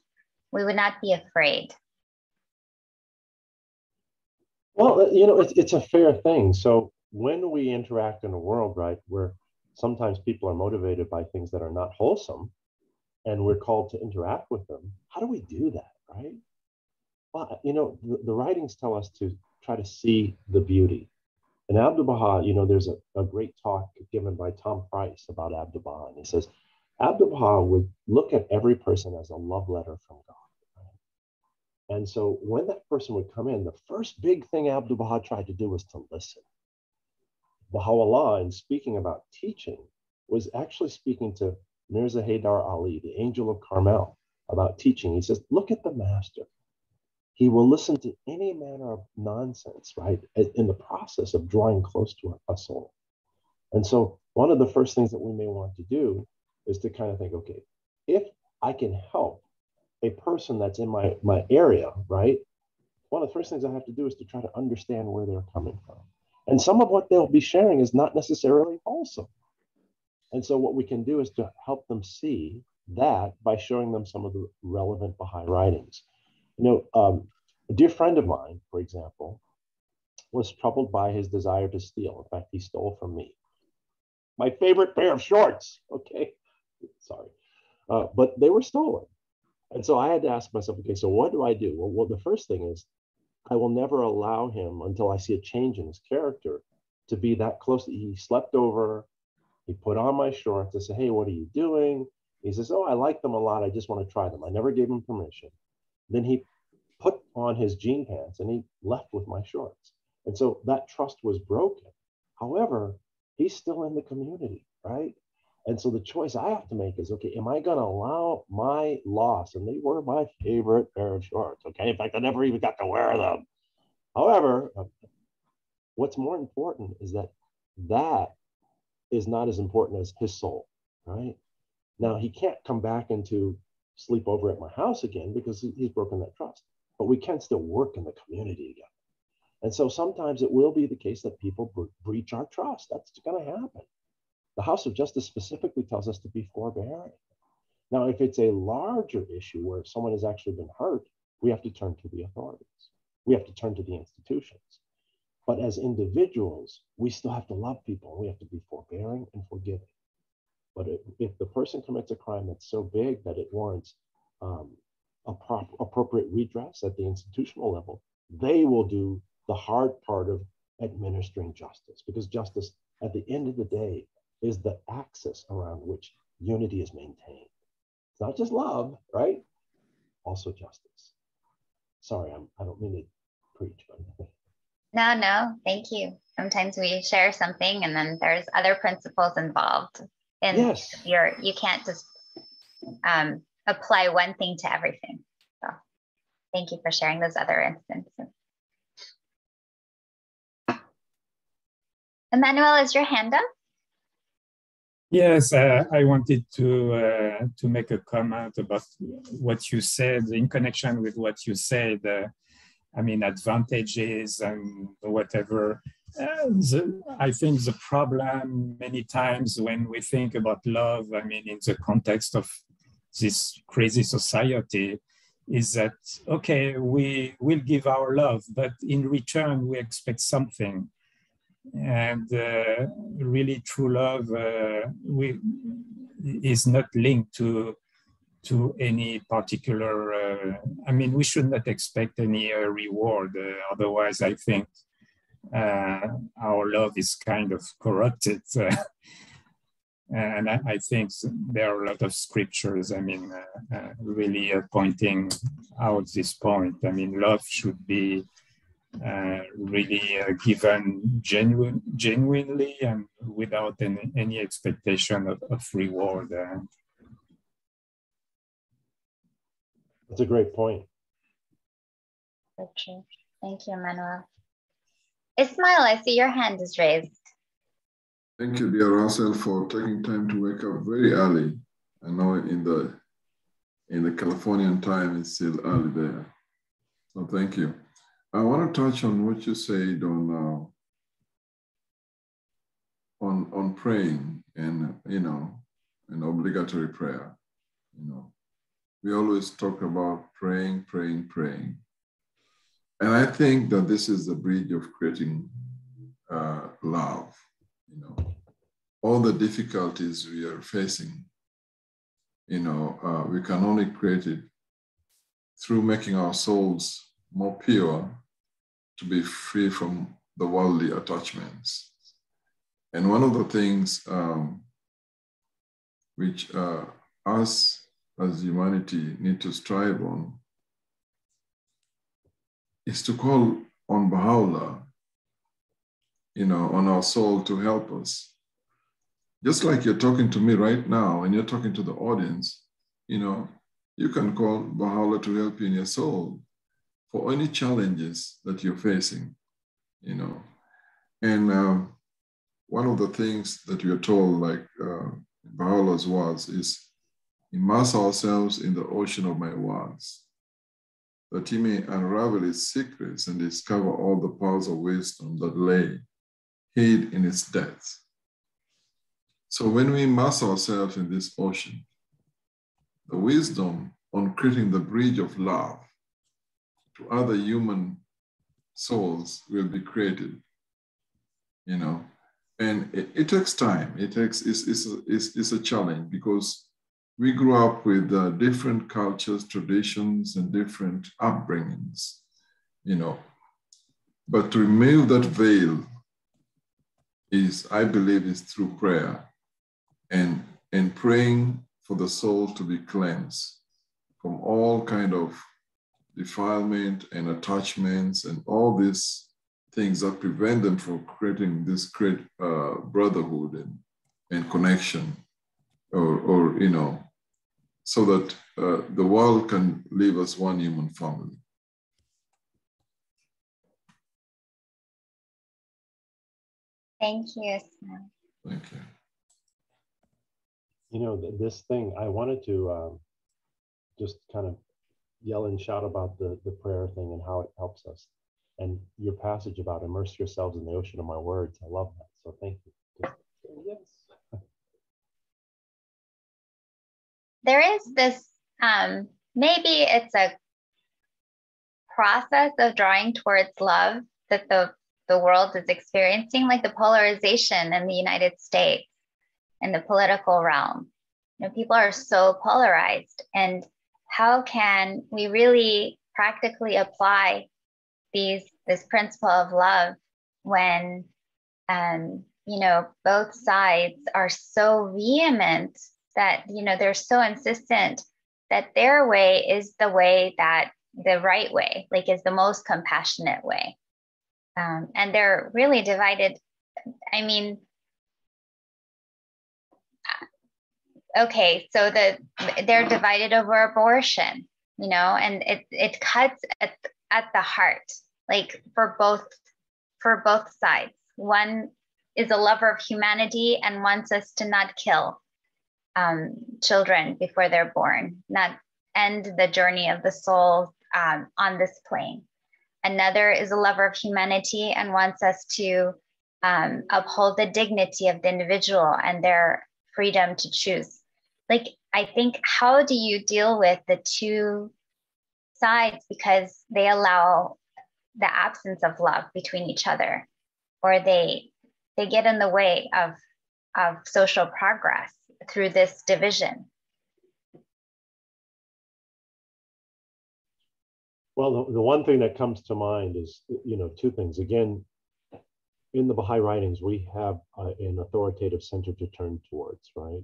we would not be afraid. Well, it's a fair thing. So when we interact in a world, right, where sometimes people are motivated by things that are not wholesome, and we're called to interact with them, how do we do that, right? Well, the writings tell us to try to see the beauty. And Abdu'l-Baha, there's a great talk given by Tom Price about Abdu'l-Baha, and he says, Abdu'l-Baha would look at every person as a love letter from God. Right? And so when that person would come in, the first big thing Abdu'l-Baha tried to do was to listen. Baha'u'llah, in speaking about teaching, was actually speaking to Mirza Haydar Ali, the angel of Carmel, about teaching. He says, look at the master. He will listen to any manner of nonsense, right, in the process of drawing close to a soul. And so one of the first things that we may want to do is to kind of think, okay, if I can help a person that's in my area, right, one of the first things I have to do is to try to understand where they're coming from. And some of what they'll be sharing is not necessarily wholesome. And so what we can do is to help them see that by showing them some of the relevant Baha'i writings. A dear friend of mine, for example, was troubled by his desire to steal. In fact, he stole from me my favorite pair of shorts. Okay, sorry, but they were stolen. And so I had to ask myself, okay, so what do I do? Well, the first thing is I will never allow him, until I see a change in his character, to be that close. He slept over, he put on my shorts. I said, hey, what are you doing? He says, oh, I like them a lot. I just want to try them. I never gave him permission. Then he put on his jean pants and he left with my shorts. And so that trust was broken. However, he's still in the community, right? And so the choice I have to make is, okay, am I going to allow my loss? And they were my favorite pair of shorts, okay? In fact, I never even got to wear them. However, what's more important is that is not as important as his soul, right? Now, he can't come back into sleep over at my house again because he's broken that trust, but we can still work in the community together. And so sometimes it will be the case that people breach our trust. That's going to happen. The House of Justice specifically tells us to be forbearing. Now, if it's a larger issue where someone has actually been hurt, we have to turn to the authorities. We have to turn to the institutions. But as individuals, we still have to love people. We have to be forbearing and forgiving. But if the person commits a crime that's so big that it warrants appropriate redress at the institutional level, they will do the hard part of administering justice, because justice, at the end of the day, is the axis around which unity is maintained. It's not just love, right? Also justice. Sorry, I don't mean to preach, but No, thank you. Sometimes we share something and then there's other principles involved. And yes, you can't just apply one thing to everything. So thank you for sharing those other instances. Emmanuel, is your hand up? Yes, I wanted to make a comment about what you said in connection with what you said. Advantages and whatever. I think the problem many times when we think about love, in the context of this crazy society, is that, okay, we will give our love, but in return, we expect something. And really true love is not linked to any particular, we should not expect any reward. Otherwise, I think our love is kind of corrupted. And I think there are a lot of scriptures, really pointing out this point. Love should be really given genuinely and without any expectation of reward. That's a great point. Okay. Thank you, Emmanuel. Ismail, I see your hand is raised. Thank you, dear Russell, for taking time to wake up very early. I know in the Californian time, it's still early there. So thank you. I want to touch on what you said on praying and, an obligatory prayer. We always talk about praying. And I think that this is the bridge of creating love. All the difficulties we are facing, we can only create it through making our souls more pure to be free from the worldly attachments. And one of the things which us as humanity need to strive on is to call on Baha'u'llah, on our soul to help us. Just like you're talking to me right now and you're talking to the audience, you can call Baha'u'llah to help you in your soul for any challenges that you're facing, And one of the things that we are told, like Baha'u'llah's words, is immerse ourselves in the ocean of my words, that he may unravel its secrets and discover all the powers of wisdom that lay hid in its depths. So when we immerse ourselves in this ocean, the wisdom on creating the bridge of love to other human souls will be created, And it takes time. It's a challenge because we grew up with different cultures, traditions, and different upbringings, But to remove that veil I believe, is through prayer and praying for the soul to be cleansed from all kind of defilement and attachments and all these things that prevent them from creating this great brotherhood and connection, or so that the world can live as one human family. Thank you. Thank you. This thing, I wanted to just kind of yell and shout about the prayer thing and how it helps us. And your passage about immerse yourselves in the ocean of my words, I love that. So thank you. Yes. There is this, maybe it's a process of drawing towards love that the world is experiencing, like the polarization in the United States in the political realm. People are so polarized, and how can we really practically apply this principle of love when both sides are so vehement that they're so insistent that their way is the way, that the right way, like is the most compassionate way, and they're really divided. I mean, okay, so they're divided over abortion, and it cuts at the heart, like for both sides. One is a lover of humanity and wants us to not kill children before they're born, not end the journey of the soul on this plane. Another is a lover of humanity and wants us to uphold the dignity of the individual and their freedom to choose. Like, I think, how do you deal with the two sides, because they allow the absence of love between each other, or they get in the way of social progress through this division? Well, the one thing that comes to mind is, two things. Again, in the Baha'i writings, we have an authoritative center to turn towards, right?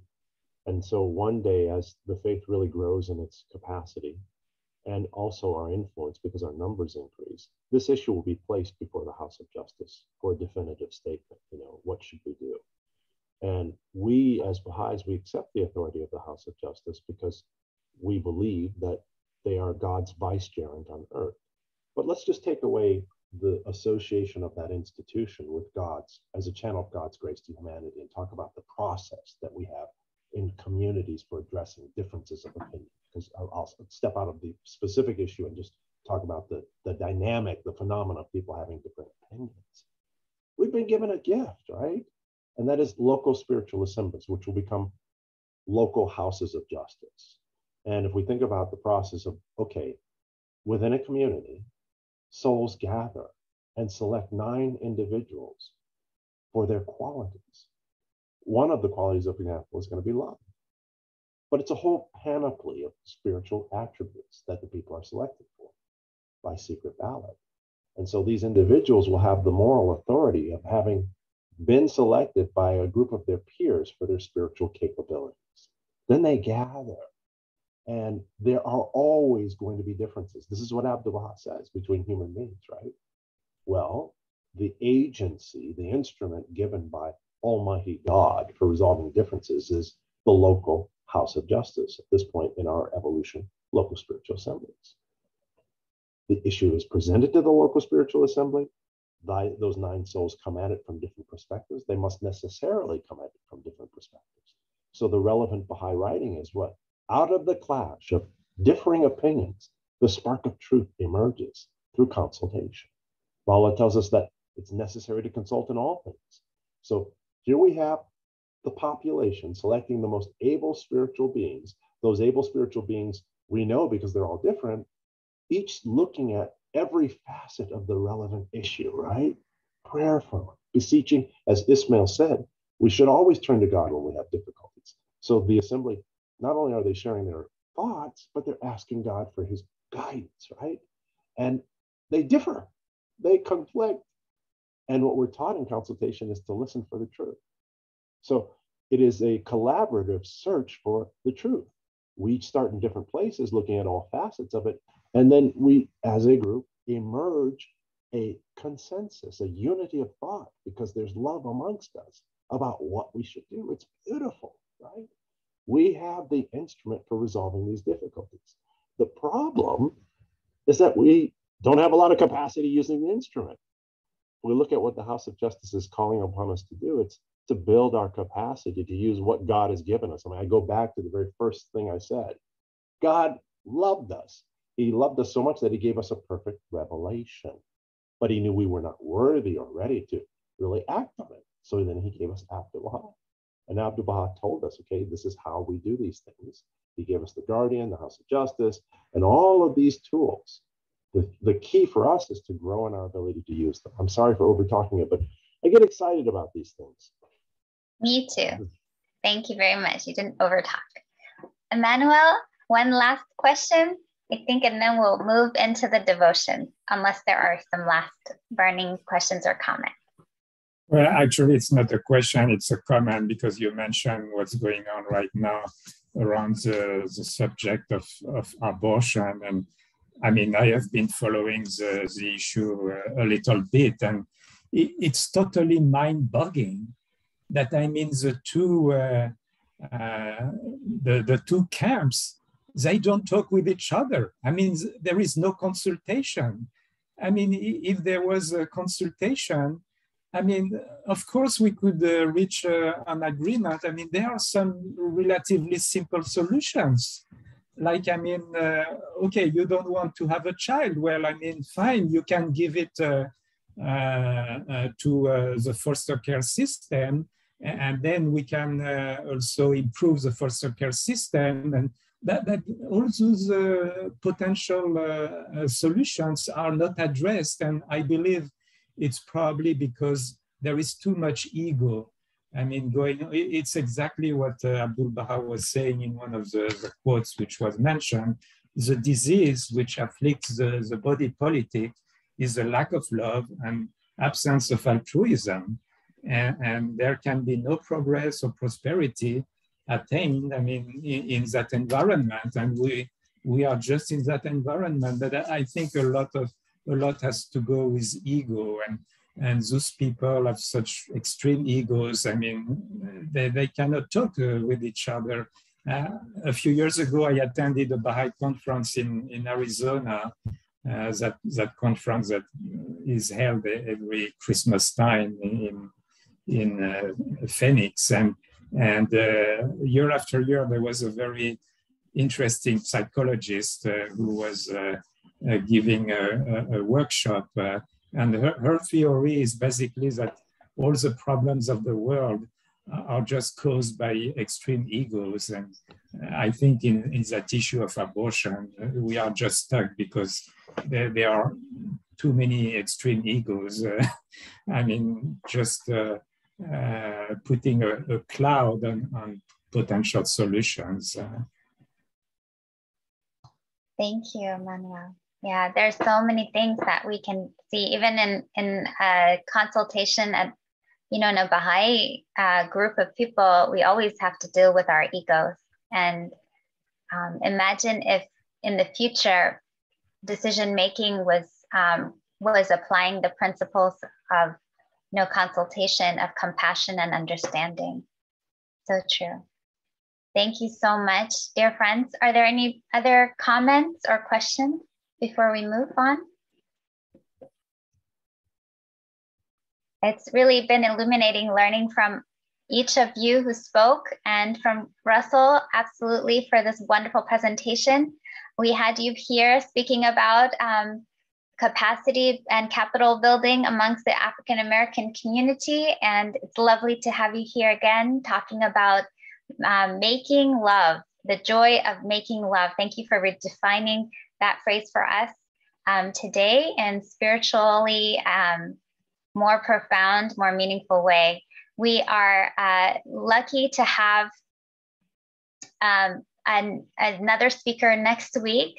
And so one day, as the faith really grows in its capacity, and also our influence, because our numbers increase, this issue will be placed before the House of Justice for a definitive statement. What should we do? And we, as Baha'is, we accept the authority of the House of Justice because we believe that they are God's vicegerent on earth. But let's just take away the association of that institution with God's, as a channel of God's grace to humanity, and talk about the process that we have in communities for addressing differences of opinion. Because I'll step out of the specific issue and just talk about the dynamic, the phenomena of people having different opinions. We've been given a gift, right? And that is local spiritual assemblies, which will become local houses of justice. And if we think about the process of, okay, within a community, souls gather and select 9 individuals for their qualities. One of the qualities of an apple is going to be love. But it's a whole panoply of spiritual attributes that the people are selected for by secret ballot. And so these individuals will have the moral authority of having been selected by a group of their peers for their spiritual capabilities. Then they gather, and there are always going to be differences. This is what Abdu'l-Baha says between human beings, right? Well, the agency, the instrument given by Almighty God for resolving differences is the local house of justice. At this point in our evolution, local spiritual assemblies. The issue is presented to the local spiritual assembly. Those 9 souls come at it from different perspectives. They must necessarily come at it from different perspectives. So the relevant Baha'i writing is what? Out of the clash of differing opinions, the spark of truth emerges through consultation. Ballew tells us that it's necessary to consult in all things. So here we have the population selecting the most able spiritual beings. Those able spiritual beings we know because they're all different, each looking at every facet of the relevant issue, right? Prayerful, beseeching, as Ismail said, we should always turn to God when we have difficulties. So the assembly, not only are they sharing their thoughts, but they're asking God for his guidance, right? And they differ, they conflict. And what we're taught in consultation is to listen for the truth. So it is a collaborative search for the truth. We each start in different places, looking at all facets of it. And then we, as a group, emerge a consensus, a unity of thought, because there's love amongst us about what we should do. It's beautiful, right? We have the instrument for resolving these difficulties. The problem is that we don't have a lot of capacity using the instrument. We look at what the House of Justice is calling upon us to do. It's to build our capacity to use what God has given us. I mean, I go back to the very first thing I said. God loved us. He loved us so much that he gave us a perfect revelation, but he knew we were not worthy or ready to really act on it. So then he gave us Abdu'l-Baha. And Abdu'l-Baha told us, okay, this is how we do these things. He gave us the Guardian, the House of Justice, and all of these tools. The key for us is to grow in our ability to use them. I'm sorry for over talking it, but I get excited about these things. Me too. Thank you very much. You didn't overtalk. Emmanuel, one last question, I think, and then we'll move into the devotion, unless there are some last burning questions or comments. Well, actually, it's not a question, it's a comment, because you mentioned what's going on right now around the subject of abortion. And I mean, I have been following the issue a little bit, and it's totally mind-boggling that, I mean, the two camps, they don't talk with each other. I mean, there is no consultation. I mean, if there was a consultation, I mean, of course, we could reach an agreement. I mean, there are some relatively simple solutions. Like, I mean, okay, you don't want to have a child. Well, I mean, fine, you can give it to the foster care system, and then we can also improve the foster care system. And that all those potential solutions are not addressed. And I believe it's probably because there is too much ego. I mean, it's exactly what Abdu'l-Baha was saying in one of the quotes which was mentioned. The disease which afflicts the body politic is the lack of love and absence of altruism. And there can be no progress or prosperity attained, I mean, in that environment. And we are just in that environment. But I think a lot has to go with ego, and those people have such extreme egos. I mean, they cannot talk with each other. A few years ago, I attended a Baha'i conference in Arizona, that conference that is held every Christmas time in Phoenix. And year after year, there was a very interesting psychologist who was giving a workshop. And her theory is basically that all the problems of the world are just caused by extreme egos. And I think in that issue of abortion, we are just stuck because there are too many extreme egos. I mean, just putting a cloud on potential solutions. Thank you, Manuel. Yeah, there's so many things that we can see, even in a consultation at, in a Baha'i group of people, we always have to deal with our egos. And imagine if in the future, decision-making was applying the principles of, consultation, of compassion and understanding. So true. Thank you so much, dear friends. Are there any other comments or questions before we move on? It's really been illuminating learning from each of you who spoke, and from Russell, absolutely, for this wonderful presentation. We had you here speaking about capacity and capital building amongst the African American community, and it's lovely to have you here again talking about making love, the joy of making love. Thank you for redefining that phrase for us today in spiritually more profound, more meaningful way. We are lucky to have another speaker next week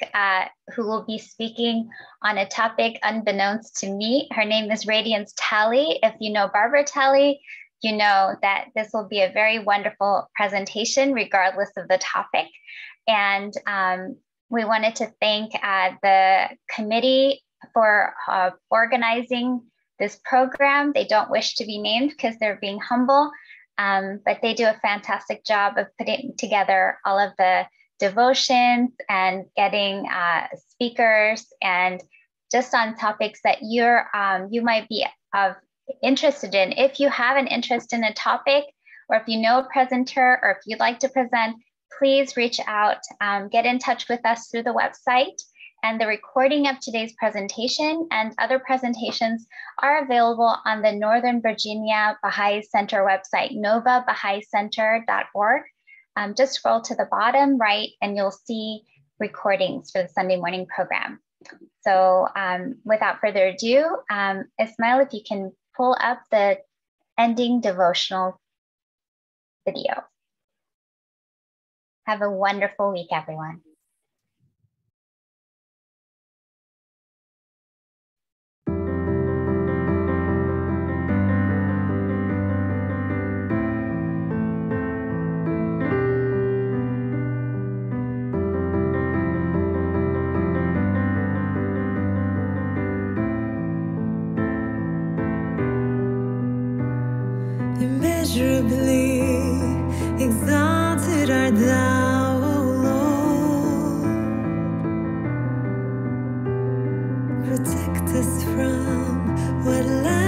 who will be speaking on a topic unbeknownst to me. Her name is Radiance Talley. If you know Barbara Talley, you know that this will be a very wonderful presentation regardless of the topic. And we wanted to thank the committee for organizing this program. They don't wish to be named because they're being humble, but they do a fantastic job of putting together all of the devotions and getting speakers, and just on topics that you might be interested in. If you have an interest in a topic, or if you know a presenter, or if you'd like to present, please reach out, get in touch with us through the website. And the recording of today's presentation and other presentations are available on the Northern Virginia Baha'i Center website, novabaha'icenter.org. Just scroll to the bottom right and you'll see recordings for the Sunday morning program. So without further ado, Ismail, if you can pull up the ending devotional video. Have a wonderful week, everyone. Immeasurably exalted art thou, O Lord. Protect us from what lies